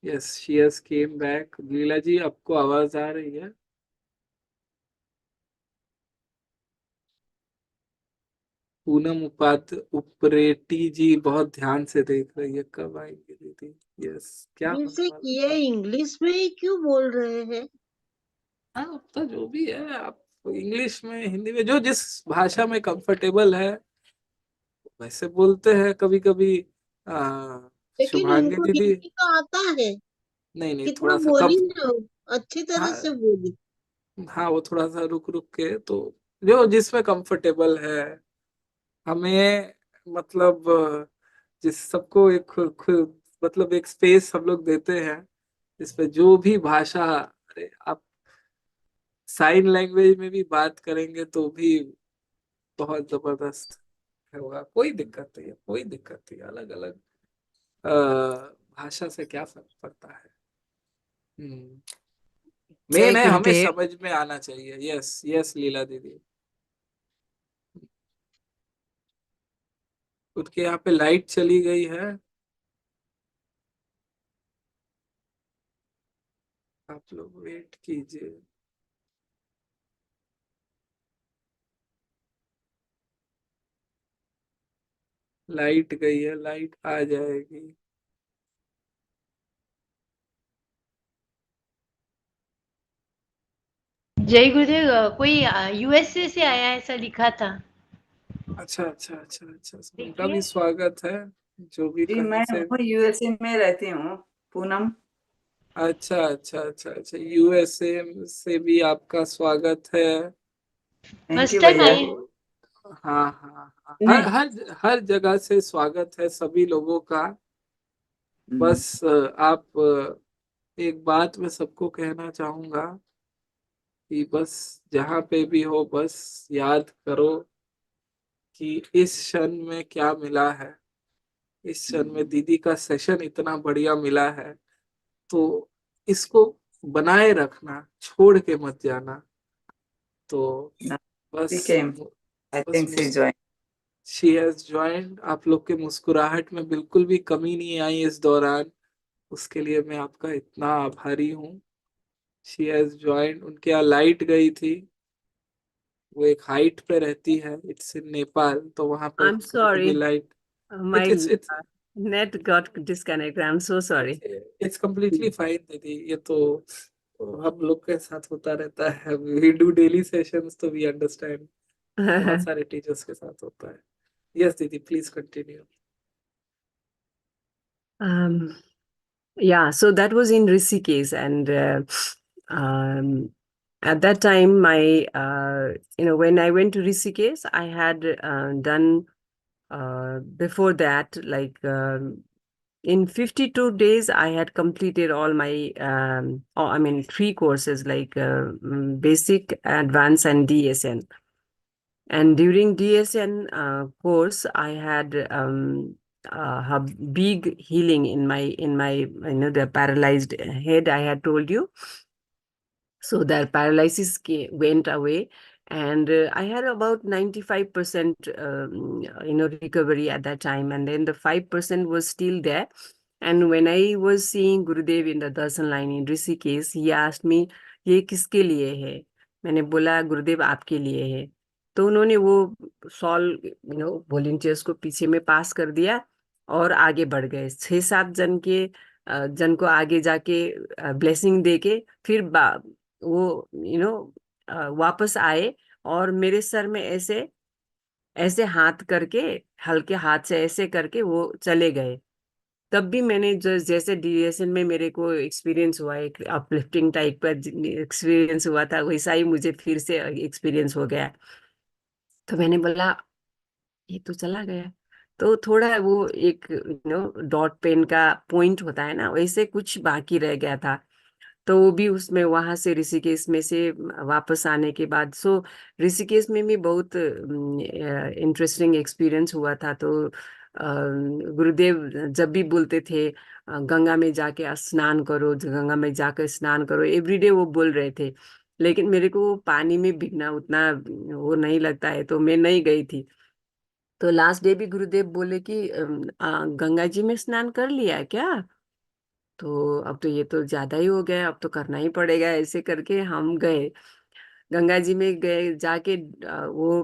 [SPEAKER 2] yes, she has came back. Leela ji, आपको आवाज आ रही है? पूनम उप्रेटी जी बहुत ध्यान से देख रही है, कब आएंगे दीदी। यस, क्या होने
[SPEAKER 3] वैसे
[SPEAKER 2] वाला
[SPEAKER 3] ये
[SPEAKER 2] था।
[SPEAKER 3] इंग्लिश में ही क्यों बोल रहे हैं?
[SPEAKER 2] हाँ, अब तो जो भी है, आप इंग्लिश में हिंदी में जो जिस भाषा में कंफर्टेबल है वैसे बोलते हैं। कभी कभी
[SPEAKER 3] लेकिन
[SPEAKER 2] शुभांगी
[SPEAKER 3] उनको
[SPEAKER 2] दीदी,
[SPEAKER 3] हिंदी तो आता है।
[SPEAKER 2] नहीं नहीं,
[SPEAKER 3] कितना
[SPEAKER 2] थोड़ा सा कम।
[SPEAKER 3] बोली ना, अच्छी तरह
[SPEAKER 2] हाँ
[SPEAKER 3] से बोली।
[SPEAKER 2] हाँ, वो थोड़ा सा रुक रुक के, तो जो जिसमें कंफर्टेबल है हमें, मतलब जिस सबको एक मतलब एक स्पेस हम लोग देते हैं जिसपे जो भी भाषा, अरे आप साइन लैंग्वेज में भी बात करेंगे तो भी बहुत जबरदस्त होगा। कोई दिक्कत नहीं है, कोई दिक्कत नहीं है। अलग अलग भाषा से क्या फर्क पड़ता है।
[SPEAKER 1] जय
[SPEAKER 2] मेन है हमें
[SPEAKER 1] गुरुदेव।
[SPEAKER 2] समझ में आना चाहिए। यस यस लीला दीदी, उनके यहाँ पे लाइट चली गई है, आप लोग वेट कीजिए। लाइट गई है, लाइट आ जाएगी।
[SPEAKER 4] जय गुरुदेव। कोई यूएसए से आया है, ऐसा लिखा था।
[SPEAKER 2] अच्छा अच्छा अच्छा अच्छा, उनका
[SPEAKER 4] देखिए।
[SPEAKER 2] भी स्वागत है, जो भी
[SPEAKER 5] जी,
[SPEAKER 2] कहीं
[SPEAKER 5] मैं
[SPEAKER 2] से।
[SPEAKER 5] हूँ यूएसए में रहती हूँ, पूनम।
[SPEAKER 2] अच्छा अच्छा अच्छा अच्छा, यूएसए से भी आपका स्वागत है।
[SPEAKER 5] थैंक
[SPEAKER 4] फर्स्ट
[SPEAKER 5] यू
[SPEAKER 4] टाइम
[SPEAKER 5] भैया।
[SPEAKER 4] आए हैं।
[SPEAKER 2] हाँ हाँ हाँ, हर
[SPEAKER 5] नहीं।
[SPEAKER 2] हर जगह से स्वागत है सभी लोगों का।
[SPEAKER 5] हम्म,
[SPEAKER 2] बस आप एक बात मैं सबको कहना चाहूंगा कि बस जहाँ पे भी हो, बस याद करो कि इस क्षण में क्या मिला है। इस क्षण में दीदी का सेशन इतना बढ़िया मिला है, तो इसको बनाए रखना, छोड़ के मत जाना। तो
[SPEAKER 5] now
[SPEAKER 2] बस
[SPEAKER 5] she came. I
[SPEAKER 2] बस
[SPEAKER 5] think she joined.
[SPEAKER 2] She has joined. आप लोग के मुस्कुराहट में बिल्कुल भी कमी नहीं आई इस दौरान, उसके लिए मैं आपका इतना आभारी हूँ। She has joined. उनके यहाँ लाइट गई थी, वो एक हाइट पे रहती है, इट्स इन नेपाल, तो वहां पर
[SPEAKER 1] आई एम
[SPEAKER 2] कभी कभी
[SPEAKER 1] sorry,
[SPEAKER 2] light.
[SPEAKER 1] My
[SPEAKER 2] it's
[SPEAKER 1] net got disconnect, I am so sorry.
[SPEAKER 2] It's completely fine दीदी। ये तो हम लोग के साथ होता रहता है, वी डू डेली सेशंस, तो वी अंडरस्टैंड। बहुत सारे टीचर्स के साथ होता है। यस दीदी, please continue.
[SPEAKER 1] um yeah, so that was in Rishikesh, and um at that time my when I went to Rishikesh, I had done before that, like in 52 days I had completed all my I mean 3 courses, like basic, advanced, and DSN. And during DSN course, I had a big healing in my the paralyzed head I had told you. So the paralysis went away, and I had about 95% recovery at that time, and then the 5% was still there. And when I was seeing Gurudev in the darshan line in Rishikesh, he asked me, ये किसके लिए है? मैंने बोला गुरुदेव आपके लिए है। तो उन्होंने वो सॉल वॉलेंटियर्स को पीछे में पास कर दिया और आगे बढ़ गए, 6-7 जन को आगे जाके ब्लेसिंग दे के फिर वो वापस आए, और मेरे सर में ऐसे ऐसे हाथ करके, हल्के हाथ से ऐसे करके वो चले गए। तब भी मैंने जो जैसे डीएसएन में मेरे को एक्सपीरियंस हुआ, एक अपलिफ्टिंग टाइप का एक्सपीरियंस हुआ था, वैसा ही मुझे फिर से एक्सपीरियंस हो गया। तो मैंने बोला ये तो चला गया। तो थोड़ा वो एक डॉट पेन का पॉइंट होता है ना, वैसे कुछ बाकी रह गया था। तो वो भी उसमें वहां से ऋषिकेश में से वापस आने के बाद, सो ऋषिकेश में भी बहुत इंटरेस्टिंग एक्सपीरियंस हुआ था। तो गुरुदेव जब भी बोलते थे गंगा में जाके स्नान करो, गंगा में जाकर स्नान करो, एवरीडे वो बोल रहे थे। लेकिन मेरे को वो पानी में भीगना उतना वो नहीं लगता है, तो मैं नहीं गई थी। तो लास्ट डे भी गुरुदेव बोले कि गंगा जी में स्नान कर लिया क्या? तो अब तो ये तो ज्यादा ही हो गया, अब तो करना ही पड़ेगा, ऐसे करके हम गए। गंगा जी में गए जाके वो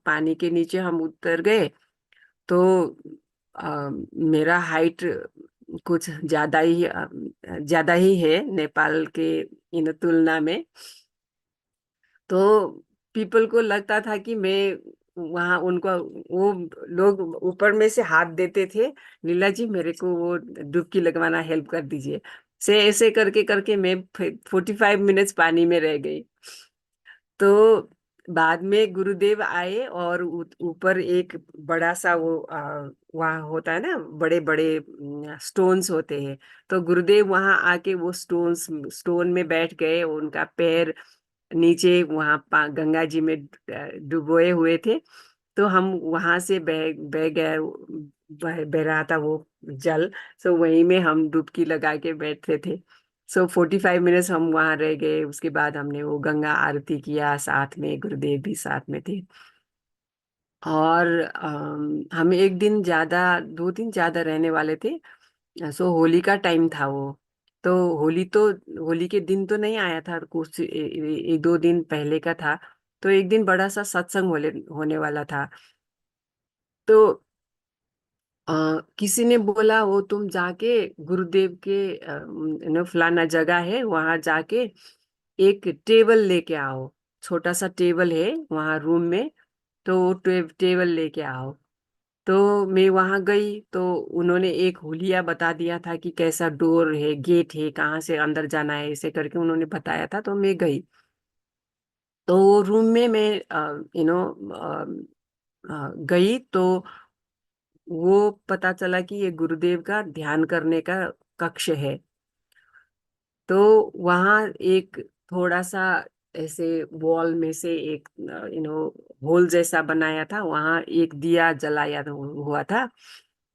[SPEAKER 1] पानी के नीचे हम उतर गए। तो मेरा हाइट कुछ ज्यादा ही है नेपाल के तुलना में। तो पीपल को लगता था कि मैं वहां उनको, वो लोग ऊपर में से हाथ देते थे, लीला जी मेरे को वो डुबकी लगवाना हेल्प कर दीजिए। से ऐसे करके करके मैं 45 मिनट्स पानी में रह गई। तो बाद में गुरुदेव आए और ऊपर एक बड़ा सा वो वहाँ होता है ना, बड़े बड़े स्टोन्स होते हैं। तो गुरुदेव वहां आके वो स्टोन में बैठ गए, उनका पैर नीचे वहां गंगा जी में डुबोए हुए थे। तो हम वहां से बह बह गए, बह रहा था वो जल। सो वहीं में हम डुबकी लगा के बैठे थे। सो 45 मिनट्स हम वहां रह गए। उसके बाद हमने वो गंगा आरती किया साथ में, गुरुदेव भी साथ में थे। और हम एक दिन ज्यादा, 2 दिन ज्यादा रहने वाले थे। सो होली का टाइम था वो। तो होली के दिन तो नहीं आया था, कुछ 1-2 दिन पहले का था। तो एक दिन बड़ा सा सत्संग होने वाला था। तो किसी ने बोला वो तुम जाके गुरुदेव के फलाना जगह है वहां जाके एक टेबल लेके आओ। छोटा सा टेबल है वहां रूम में, तो वो टेबल लेके आओ। तो मैं वहां गई तो उन्होंने एक हुलिया बता दिया था कि कैसा डोर है, गेट है, कहाँ से अंदर जाना है, ऐसे करके उन्होंने बताया था। तो मैं गई। तो वो रूम में मैं यू नो गई। तो वो पता चला कि ये गुरुदेव का ध्यान करने का कक्ष है। तो वहाँ एक थोड़ा सा ऐसे वॉल में से एक होल जैसा बनाया था, वहाँ एक दिया जलाया हुआ था।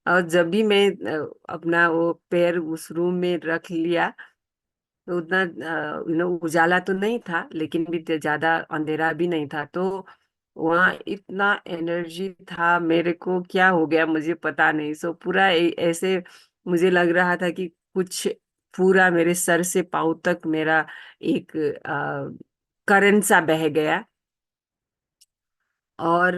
[SPEAKER 1] और जब भी मैं अपना वो पैर उस रूम में रख लिया, तो उतना उजाला तो नहीं था, लेकिन भी ज्यादा अंधेरा भी नहीं था। तो वहाँ इतना एनर्जी था, मेरे को क्या हो गया मुझे पता नहीं। सो पूरा ऐसे मुझे लग रहा था कि कुछ पूरा मेरे सर से पांव तक मेरा एक करंट सा बह गया। और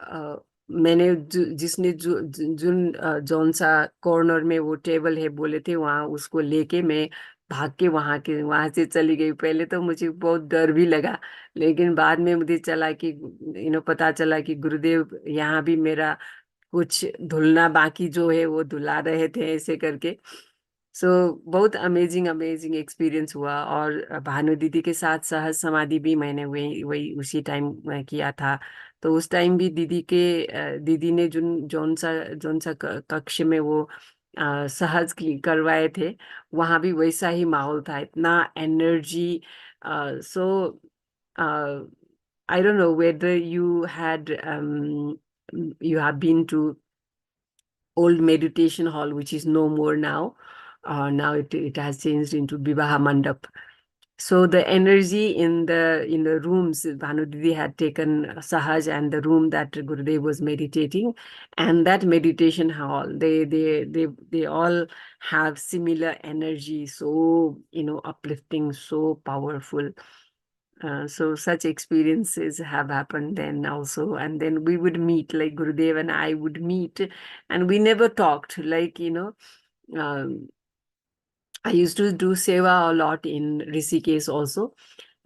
[SPEAKER 1] अ, मैंने जिसने जौन सा कॉर्नर में वो टेबल है बोले थे, वहां उसको लेके मैं भाग के वहां से चली गई। पहले तो मुझे बहुत डर भी लगा, लेकिन बाद में मुझे चला कि पता चला कि गुरुदेव यहाँ भी मेरा कुछ धुलना बाकी जो है वो धुला रहे थे, ऐसे करके। सो बहुत अमेजिंग अमेजिंग एक्सपीरियंस हुआ। और भानु दीदी के साथ सहज समाधि भी मैंने वही वही उसी टाइम किया था। तो उस टाइम भी दीदी ने जोन सा कक्ष में वो सहज की करवाए थे, वहां भी वैसा ही माहौल था, इतना energy. So I don't know whether you have been to old meditation hall, which is no more now. Now it has changed into Vivaha Mandap. So the energy in the rooms, Bhanu Didi had taken Sahaj and the room that Gurudev was meditating, and that meditation hall, they all have similar energy, so uplifting, so powerful. So such experiences have happened then also. And then we would meet, like Gurudev and I would meet, and we never talked. Um, I used to do Seva a lot in Rishikesh also.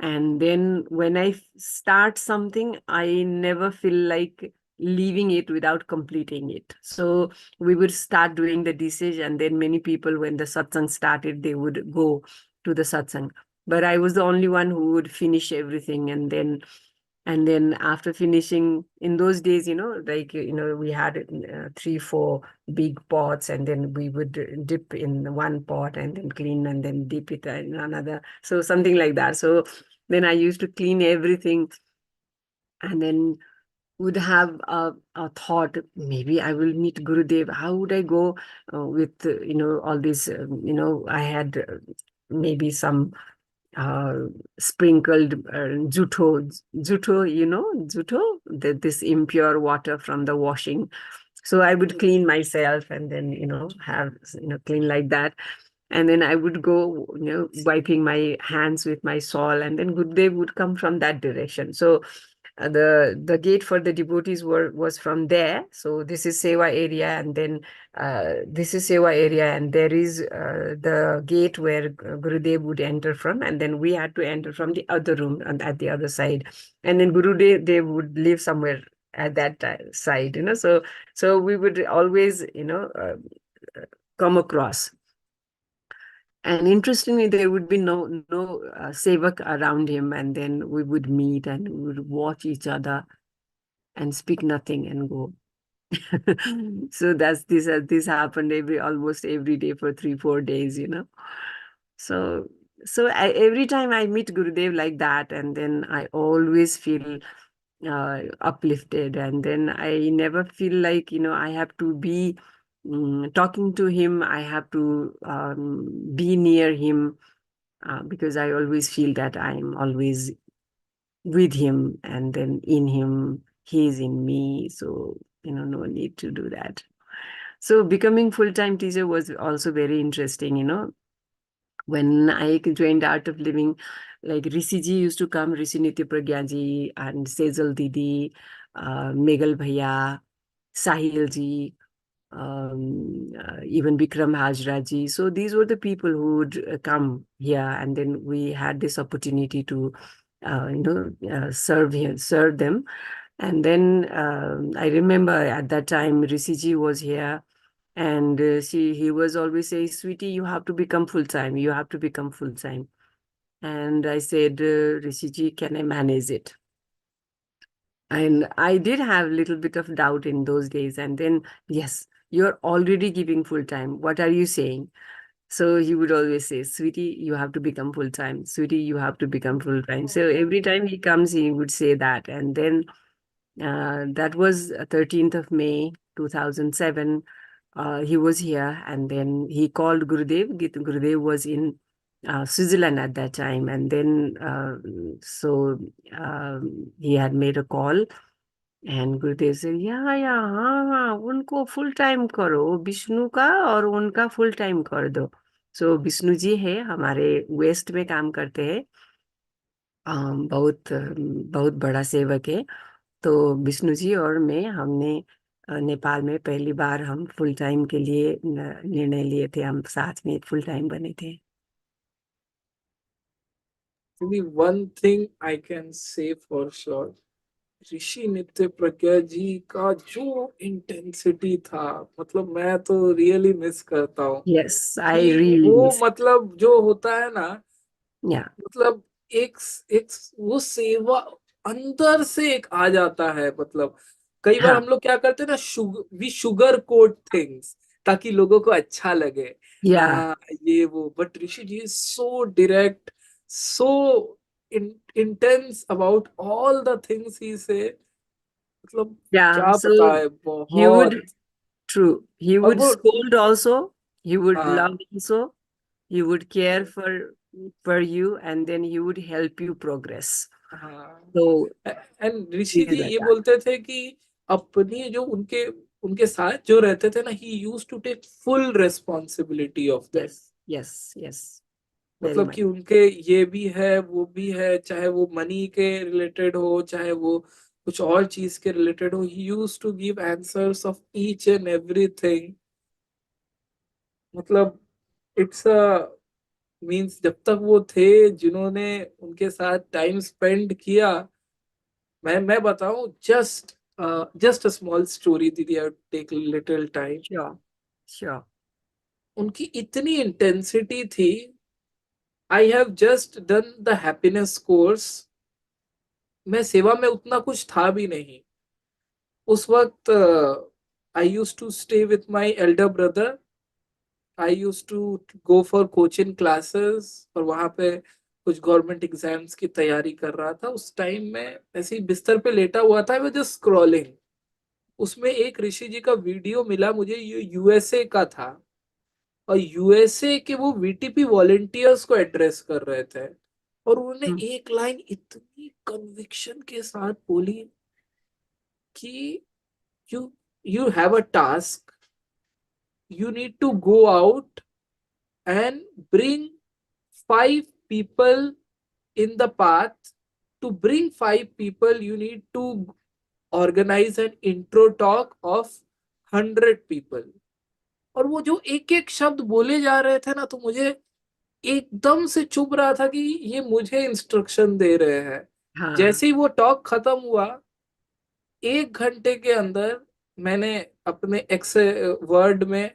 [SPEAKER 1] And then when I start something, I never feel like leaving it without completing it. So we would start doing the dishes, and then many people, when the satsang started, they would go to the satsang. But I was the only one who would finish everything. And then after finishing, in those days, we had 3-4 big pots, and then we would dip in one pot and then clean and then dip it in another. So something like that. So then I used to clean everything, and then would have a thought, maybe I will meet Gurudev. How would I go with, all this, I had maybe some uh, sprinkled juto, this impure water from the washing. So I would clean myself and then, have, clean like that. And then I would go, wiping my hands with my shawl, and then Gurudev would come from that direction. So the gate for the devotees was from there. So this is Seva area, and then this is Seva area, and there is the gate where Gurudev would enter from, and then we had to enter from the other room and at the other side, and then Gurudev, they would live somewhere at that side, so we would always come across. And interestingly, there would be no sevak around him, and then we would meet and we would watch each other and speak nothing and go. So this happened almost every day for 3-4 days, So every time I meet Gurudev like that, and then I always feel uplifted, and then I never feel like I have to be talking to him. I have to be near him, because I always feel that I'm always with him, and then in him, he's in me. So, no need to do that. So becoming full-time teacher was also very interesting, When I joined Art of Living, like Rishi ji used to come, Rishi Nityapragya ji and Sejal Didi, Megal Bhaiya, Sahil ji, even Bikram Hajra ji. So these were the people who would come here, and then we had this opportunity to, serve them. And then I remember at that time, Rishi ji was here, and he was always saying, "Sweetie, you have to become full-time. You have to become full-time." And I said, Rishi ji, can I manage it? And I did have a little bit of doubt in those days. And then, yes, you're already giving full-time. What are you saying? So he would always say, "Sweetie, you have to become full-time. Sweetie, you have to become full-time." So every time he comes, he would say that. And then that was 13th of May, 2007. He was here, and then he called Gurudev. Gurudev was in Switzerland at that time. And then, so he had made a call, and Gurudev said, yeah, हाँ, उनको full time करो, विष्णु का और उनका full time कर दो. So Vishnu ji है, हमारे वेस्ट में काम करते हैं, बहुत बड़ा सेवक है. तो विष्णु जी और मैं, हमने नेपाल में पहली बार हम फुल टाइम के लिए निर्णय लिए थे. हम साथ में फुल टाइम बने थे.
[SPEAKER 2] One thing I can say for sure, ऋषि नित्य प्रज्ञा जी का जो इंटेंसिटी था, मतलब मैं तो रियली मिस करता हूँ.
[SPEAKER 1] Yes, I
[SPEAKER 2] कि
[SPEAKER 1] really
[SPEAKER 2] वो
[SPEAKER 1] miss.
[SPEAKER 2] मतलब जो होता है ना,
[SPEAKER 1] Yeah,
[SPEAKER 2] मतलब एक वो सेवा अंदर से एक आ जाता है. मतलब कई बार
[SPEAKER 1] हाँ,
[SPEAKER 2] हम लोग क्या करते हैं ना, वी शुगर कोट थिंग्स ताकि लोगों को अच्छा लगे.
[SPEAKER 1] yeah,
[SPEAKER 2] हाँ, ये वो. But Rishi ji so direct, so intense about all the things he say. मतलब
[SPEAKER 1] yeah.
[SPEAKER 2] क्या
[SPEAKER 1] So
[SPEAKER 2] बताए,
[SPEAKER 1] he would,
[SPEAKER 2] बहुत.
[SPEAKER 1] true, he
[SPEAKER 2] और
[SPEAKER 1] would
[SPEAKER 2] वो,
[SPEAKER 1] scold also, he would love
[SPEAKER 2] हाँ,
[SPEAKER 1] also, he would care for you, and then he would help you progress.
[SPEAKER 2] हाँ.
[SPEAKER 1] So
[SPEAKER 2] and Rishi
[SPEAKER 1] he
[SPEAKER 2] ji
[SPEAKER 1] is like
[SPEAKER 2] ये
[SPEAKER 1] that.
[SPEAKER 2] बोलते थे कि अपनी जो उनके उनके साथ जो रहते थे ना, he used to take full responsibility of them.
[SPEAKER 1] Yes, yes, yes, very
[SPEAKER 2] मतलब
[SPEAKER 1] much.
[SPEAKER 2] कि उनके ये भी है, वो भी है, चाहे वो मनी के रिलेटेड हो, चाहे वो कुछ और चीज के रिलेटेड हो, he used to give answers of each and everything. मतलब इट्स अ मीन्स जब तक वो थे, जिन्होंने उनके साथ टाइम स्पेंड किया, मैं बताऊं, जस्ट अ स्मॉल स्टोरी दीदी, I take little time.
[SPEAKER 1] Sure, sure.
[SPEAKER 2] उनकी इतनी इंटेंसिटी थी. I have just done the happiness course. मैं सेवा में उतना कुछ था भी नहीं उस वक्त. I use to stay with my elder brother. I use to go for coaching classes, और वहां पे कुछ गवर्नमेंट एग्जाम्स की तैयारी कर रहा था. उस टाइम में ऐसे ही बिस्तर पे लेटा हुआ था, मैं जस्ट स्क्रॉलिंग. उसमें एक ऋषि जी का वीडियो मिला मुझे, ये यूएसए का था, और यूएसए के वो वीटीपी वॉलेंटियर्स को एड्रेस कर रहे थे. और उन्होंने
[SPEAKER 1] Hmm.
[SPEAKER 2] एक लाइन इतनी कन्विक्शन के साथ बोली कि you you have a task, you need to go out and bring 5 people in the path. To bring 5 people, you need to organize an intro talk of 100 people. और वो जो एक एक शब्द बोले जा रहे थे ना, तो मुझे एकदम से चुभ रहा था कि ये मुझे इंस्ट्रक्शन दे रहे हैं.
[SPEAKER 1] हाँ
[SPEAKER 2] जैसे ही वो टॉक खत्म हुआ, 1 घंटे के अंदर मैंने अपने एक्स वर्ड में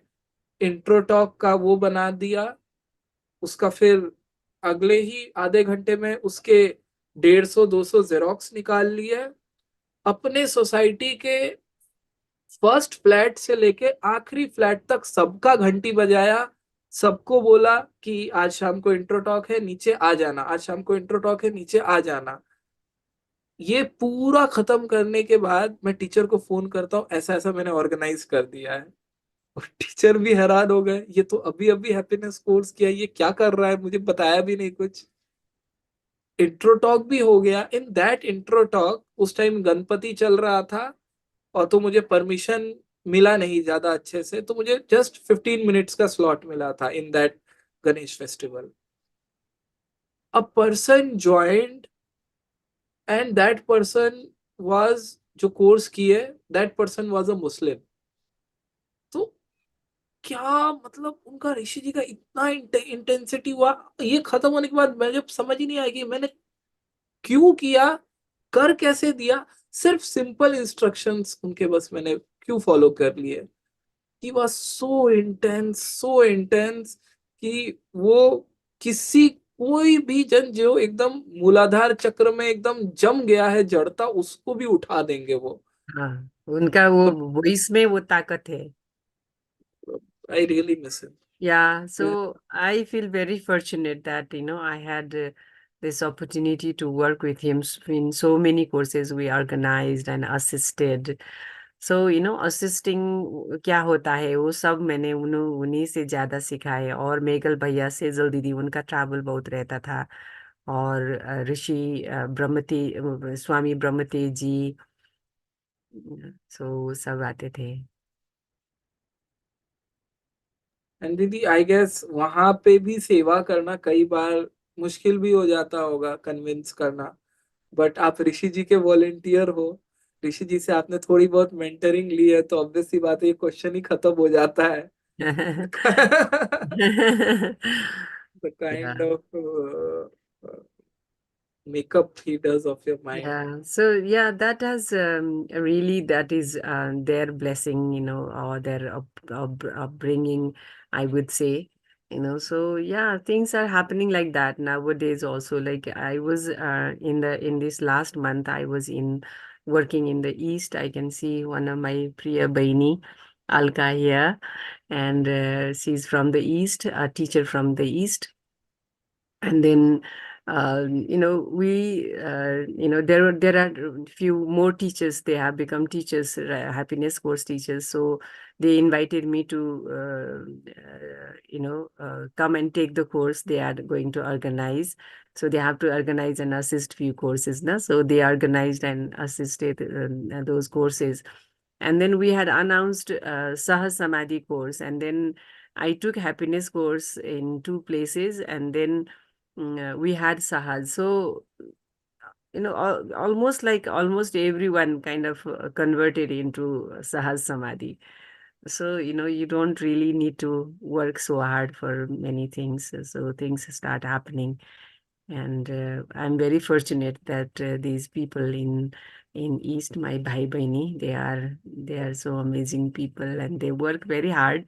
[SPEAKER 2] इंट्रो टॉक का वो बना दिया. उसका फिर अगले ही आधे घंटे में उसके 150-200 जेरोक्स निकाल लिए. अपने सोसाइटी के फर्स्ट फ्लैट से लेके आखिरी फ्लैट तक सबका घंटी बजाया. सबको बोला कि आज शाम को इंट्रो टॉक है, नीचे आ जाना. आज शाम को इंट्रो टॉक है, नीचे आ जाना. ये पूरा खत्म करने के बाद मैं टीचर को फोन करता हूँ, ऐसा ऐसा मैंने ऑर्गेनाइज कर दिया है. और टीचर भी हैरान हो गए, ये तो अभी अभी हैप्पीनेस कोर्स किया, ये क्या कर रहा है, मुझे बताया भी नहीं कुछ. इंट्रो टॉक भी हो गया. इन दैट इंट्रो टॉक उस टाइम गणपति चल रहा था, और तो मुझे परमिशन मिला नहीं ज्यादा अच्छे से, तो मुझे जस्ट 15 मिनट्स का स्लॉट मिला था in that Ganesh festival. A person joined and that person was, जो कोर्स किए, दैट पर्सन वाज अ मुस्लिम. तो क्या मतलब उनका, ऋषि जी का इतना इंटेंसिटी हुआ. ये खत्म होने के बाद मुझे समझ ही नहीं आया कि मैंने क्यों किया, कर कैसे दिया. सिर्फ सिंपल इंस्ट्रक्शंस उनके बस मैंने क्यों फॉलो कर लिए. ही वॉज सो इंटेंस कि वो किसी, कोई भी जन जो एकदम मूलाधार चक्र में एकदम जम गया है जड़ता, उसको भी उठा देंगे वो.
[SPEAKER 1] हाँ, उनका वो
[SPEAKER 2] तो
[SPEAKER 1] वॉइस में वो ताकत है.
[SPEAKER 2] I really miss him.
[SPEAKER 1] Yeah, so I feel very fortunate that, I had this opportunity to work with him in so many courses we organized and assisted. So, assisting क्या होता है वो सब मैंने उन्हीं से ज्यादा सीखा है. और मेघल भैया सेजल दीदी, उनका ट्रैवल बहुत रहता था. और ऋषि ब्रह्मती स्वामी ब्रह्मती जी, सो सब आते थे.
[SPEAKER 2] एंड दीदी, आई गेस वहां पे भी सेवा करना कई बार मुश्किल भी हो जाता होगा, कन्विंस करना. बट आप ऋषि जी के वॉलेंटियर हो, ऋषि जी से आपने थोड़ी बहुत मेंटरिंग ली है, तो ऑब्वियस सी बात है, ये क्वेश्चन ही खत्म हो जाता है. The kind
[SPEAKER 1] Yeah.
[SPEAKER 2] of makeup he does of your mind.
[SPEAKER 1] Yeah, so yeah, that has really, that is their blessing, or their upbringing, I would say, So yeah, things are happening like that nowadays also. Like I was in this last month, I was in working in the East. I can see one of my Priya Baini, Alka here, and she's from the East, a teacher from the East. And then there are few more teachers. They have become teachers, happiness course teachers. So they invited me to come and take the course they are going to organize. So they have to organize and assist few courses now. So they organized and assisted those courses. And then we had announced Sahas Samadhi course, and then I took happiness course in 2 places, and then we had Sahaj. So, almost everyone kind of converted into Sahaj Samadhi. So, you don't really need to work so hard for many things. So things start happening. And I'm very fortunate that these people in East, my bhai bahini, they are so amazing people, and they work very hard.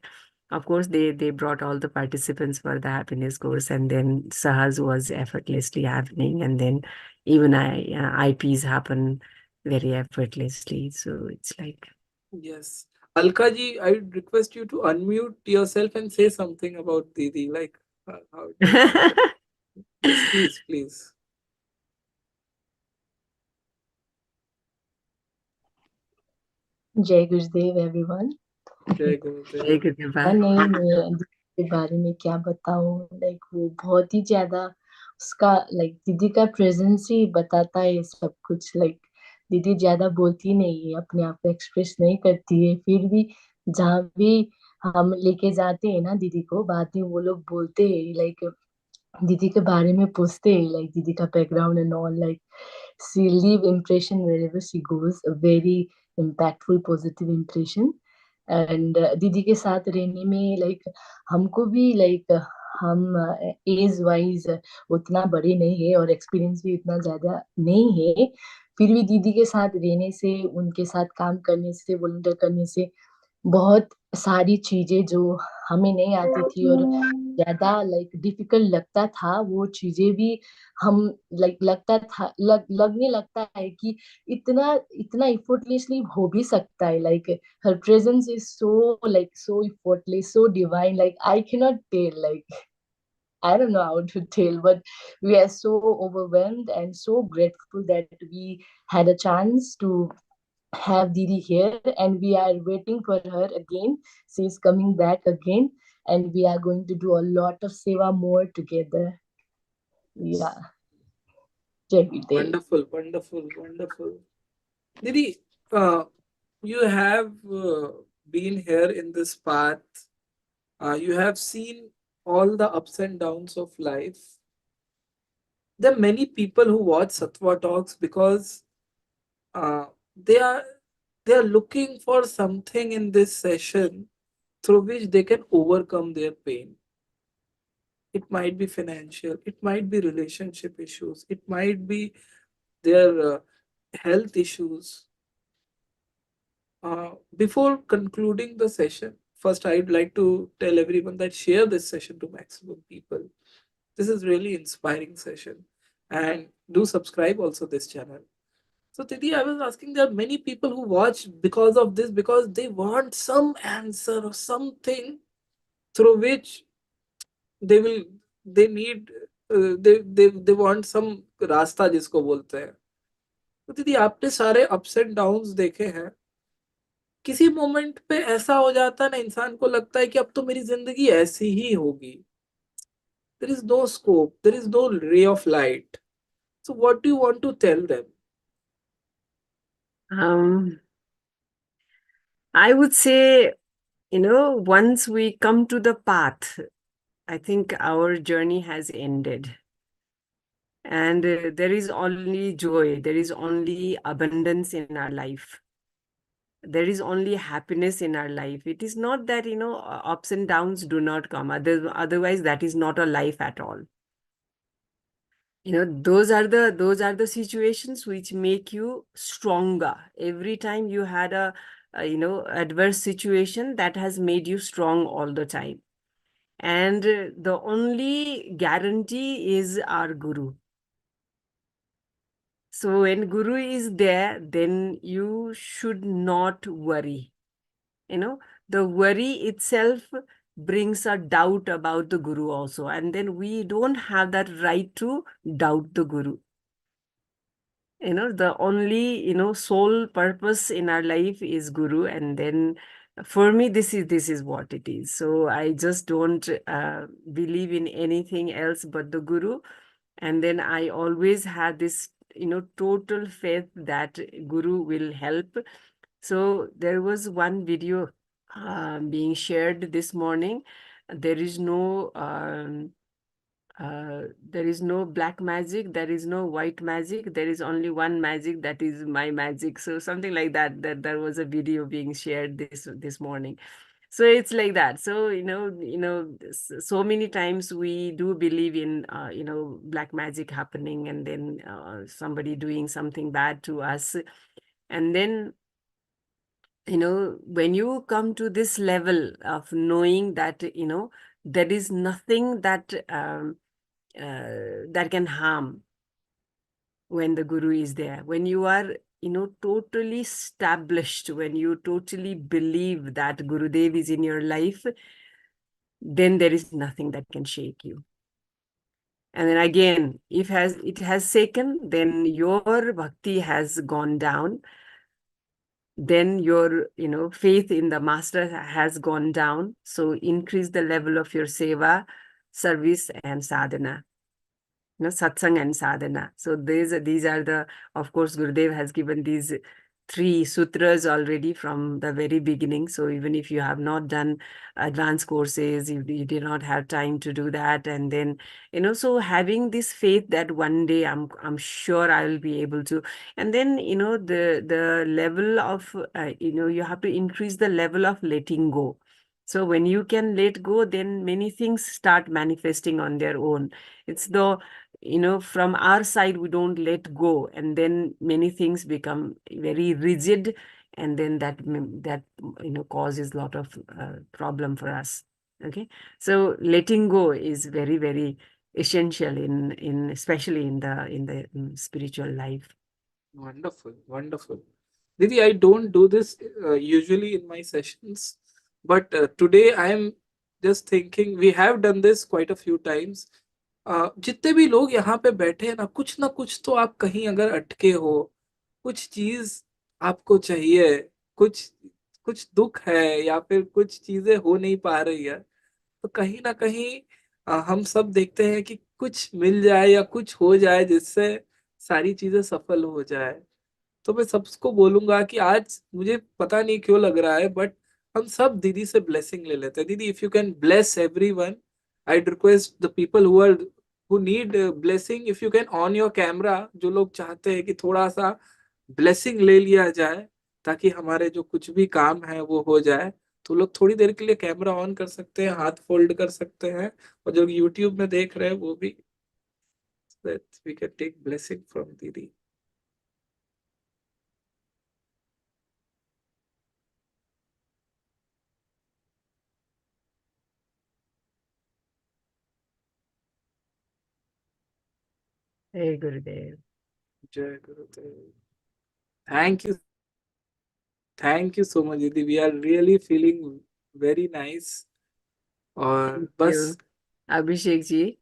[SPEAKER 1] Of course, they brought all the participants for the happiness course, and then Sahas was effortlessly happening, and then even IPs happen very effortlessly. So it's like.
[SPEAKER 2] Yes. Alka ji, I would request you to unmute yourself and say something about Didi, like how it is. Yes, please, please.
[SPEAKER 6] जय गुरुदेव everyone.
[SPEAKER 2] जय गुरुदेव.
[SPEAKER 1] Very good, Nipa.
[SPEAKER 6] नहीं, मैं दीदी के बारे में क्या बताऊं. लाइक वो बहुत ही ज्यादा, उसका लाइक दीदी का प्रेजेंस ही बताता है ये सब कुछ. लाइक दीदी ज्यादा बोलती नहीं है, अपने आप को एक्सप्रेस नहीं करती है, फिर भी जहाँ भी हम लेके जाते हैं ना दीदी को, बाद में वो लोग बोलते हैं लाइक दीदी के बारे में पूछते हैं, लाइक दीदी का background and all, like she leave impression wherever she goes, a very impactful positive impression. And दीदी के साथ रहने में लाइक हमको भी लाइक हम एज वाइज उतना बड़े नहीं है और एक्सपीरियंस भी उतना ज्यादा नहीं है, फिर भी दीदी के साथ रहने से, उनके साथ काम करने से, वॉलंटियर करने से बहुत सारी चीजें जो हमें नहीं आती थी और ज्यादा लाइक डिफिकल्ट लगता था, वो चीजें भी हम लाइक लगता था, लगने लगता है कि इतना इतना इफोर्टलेसली हो भी सकता है, like her presence is so like so effortless, so divine, like I cannot tell, like I don't know how to tell, but we are so overwhelmed and so grateful that we had a chance to have Didi here, and we are waiting for her again. She's coming back again, and we are going to do a lot of seva more together. Yeah. Jai Gurudev.
[SPEAKER 2] Wonderful, wonderful, wonderful. Didi, you have been here in this path. You have seen all the ups and downs of life. There are many people who watch Sattva Talks because uh, they are they are looking for something in this session through which they can overcome their pain. It might be financial, it might be relationship issues, it might be their health issues. Before concluding the session, first I'd like to tell everyone that share this session to maximum people. This is really inspiring session, and do subscribe also this channel. So Titi, I was asking, there are many people who watch because of this, because they want some answer or something through which they will they need they want some रास्ता जिसको बोलते हैं. तो दीदी आपने सारे ups and downs देखे हैं, किसी मोमेंट पे ऐसा हो जाता है ना, इंसान को लगता है कि अब तो मेरी जिंदगी ऐसी ही होगी. There is no scope, there is no ray of light. So what do you want to tell them?
[SPEAKER 1] I would say, once we come to the path, I think our journey has ended. And there is only joy, there is only abundance in our life. There is only happiness in our life. It is not that, ups and downs do not come. Otherwise, that is not a life at all. Those are the situations which make you stronger. Every time you had a adverse situation, that has made you strong all the time. And the only guarantee is our Guru. So when Guru is there, then you should not worry. The worry itself brings a doubt about the Guru also. And then we don't have that right to doubt the Guru. The only, sole purpose in our life is Guru. And then for me, this is what it is. So I just don't believe in anything else but the Guru. And then I always had this, total faith that Guru will help. So there was one video being shared this morning. There is no black magic, there is no white magic, there is only one magic, that is my magic. So something like that there was a video being shared this morning. So it's like that. So so many times we do believe in black magic happening, and then somebody doing something bad to us. And then when you come to this level of knowing that there is nothing that that can harm when the Guru is there, when you are totally established, when you totally believe that Gurudev is in your life, then there is nothing that can shake you. And then again, if it has shaken, then your bhakti has gone down, then your faith in the master has gone down. So increase the level of your seva, service, and sadhana. Satsang and sadhana. So these are the, of course, Gurudev has given these 3 sutras already from the very beginning. So even if you have not done advanced courses, you did not have time to do that, and then so having this faith that one day I'm sure I will be able to, and then the level of you have to increase the level of letting go. So when you can let go, then many things start manifesting on their own. It's the from our side we don't let go, and then many things become very rigid, and then that causes a lot of problem for us. Okay, so letting go is very, very essential in especially in the spiritual life.
[SPEAKER 2] Wonderful, wonderful. Didi, I don't do this usually in my sessions, but today I am just thinking we have done this quite a few times. जितने भी लोग यहाँ पे बैठे हैं ना कुछ तो आप कहीं अगर अटके हो, कुछ चीज आपको चाहिए, कुछ कुछ दुख है या फिर कुछ चीजें हो नहीं पा रही है, तो कहीं ना कहीं हम सब देखते हैं कि कुछ मिल जाए या कुछ हो जाए जिससे सारी चीजें सफल हो जाए। तो मैं सबको बोलूंगा कि आज मुझे पता नहीं क्यों लग रहा है, बट हम सब दीदी से ब्लेसिंग ले लेते हैं। दीदी, if you can bless everyone, I request the people who need blessing, if you can on your camera, जो लोग चाहते हैं कि थोड़ा सा ब्लेसिंग ले लिया जाए ताकि हमारे जो कुछ भी काम है वो हो जाए, तो लोग थोड़ी देर के लिए कैमरा ऑन कर सकते हैं, हाथ फोल्ड कर सकते हैं, और जो यूट्यूब में देख रहे हैं वो भी, that we can take blessing from दीदी।
[SPEAKER 1] Hey Gurudev.
[SPEAKER 2] जय Gurudev. Thank you so much दीदी, we are really feeling very nice. और
[SPEAKER 1] Thank
[SPEAKER 2] बस
[SPEAKER 1] you, Abhishek ji.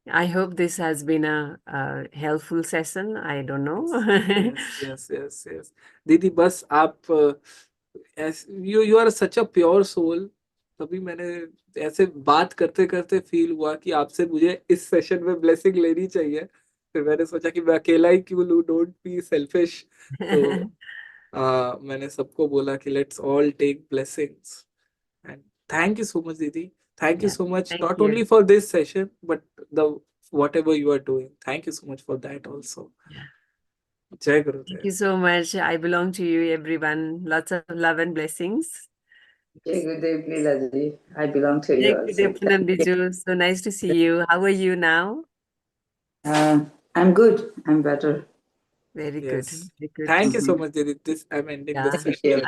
[SPEAKER 1] I hope this has been a helpful session. I don't know.
[SPEAKER 2] Yes yes yes दीदी, बस आप you are such a pure soul. तभी मैंने ऐसे बात करते करते फील हुआ कि आपसे मुझे इस सेशन में ब्लेसिंग लेनी चाहिए। फिर मैंने सोचा कि मैं अकेला ही क्यों लूं, डोंट बी सेल्फिश। तो मैंने सबको बोला कि let's all take blessings. And thank you so much दीदी, thank you
[SPEAKER 1] Yeah,
[SPEAKER 2] so much,
[SPEAKER 1] thank
[SPEAKER 2] not
[SPEAKER 1] you.
[SPEAKER 2] only for this session but the whatever you are doing, thank you so much for that also।
[SPEAKER 1] Yeah.
[SPEAKER 2] जय
[SPEAKER 1] Thank
[SPEAKER 2] Gurudev.
[SPEAKER 1] you so much. I belong to you, everyone. Lots of love and blessings.
[SPEAKER 5] Jai Gurudev, Lila ji. I belong to you
[SPEAKER 1] Thank you,
[SPEAKER 5] also.
[SPEAKER 1] Deepnam Biju. So nice to see you. How are you now?
[SPEAKER 5] I'm good. I'm better.
[SPEAKER 1] Very good.
[SPEAKER 2] Yes,
[SPEAKER 1] Very good.
[SPEAKER 2] thank you so much didi, this I'm ending this
[SPEAKER 1] Yeah.
[SPEAKER 2] session.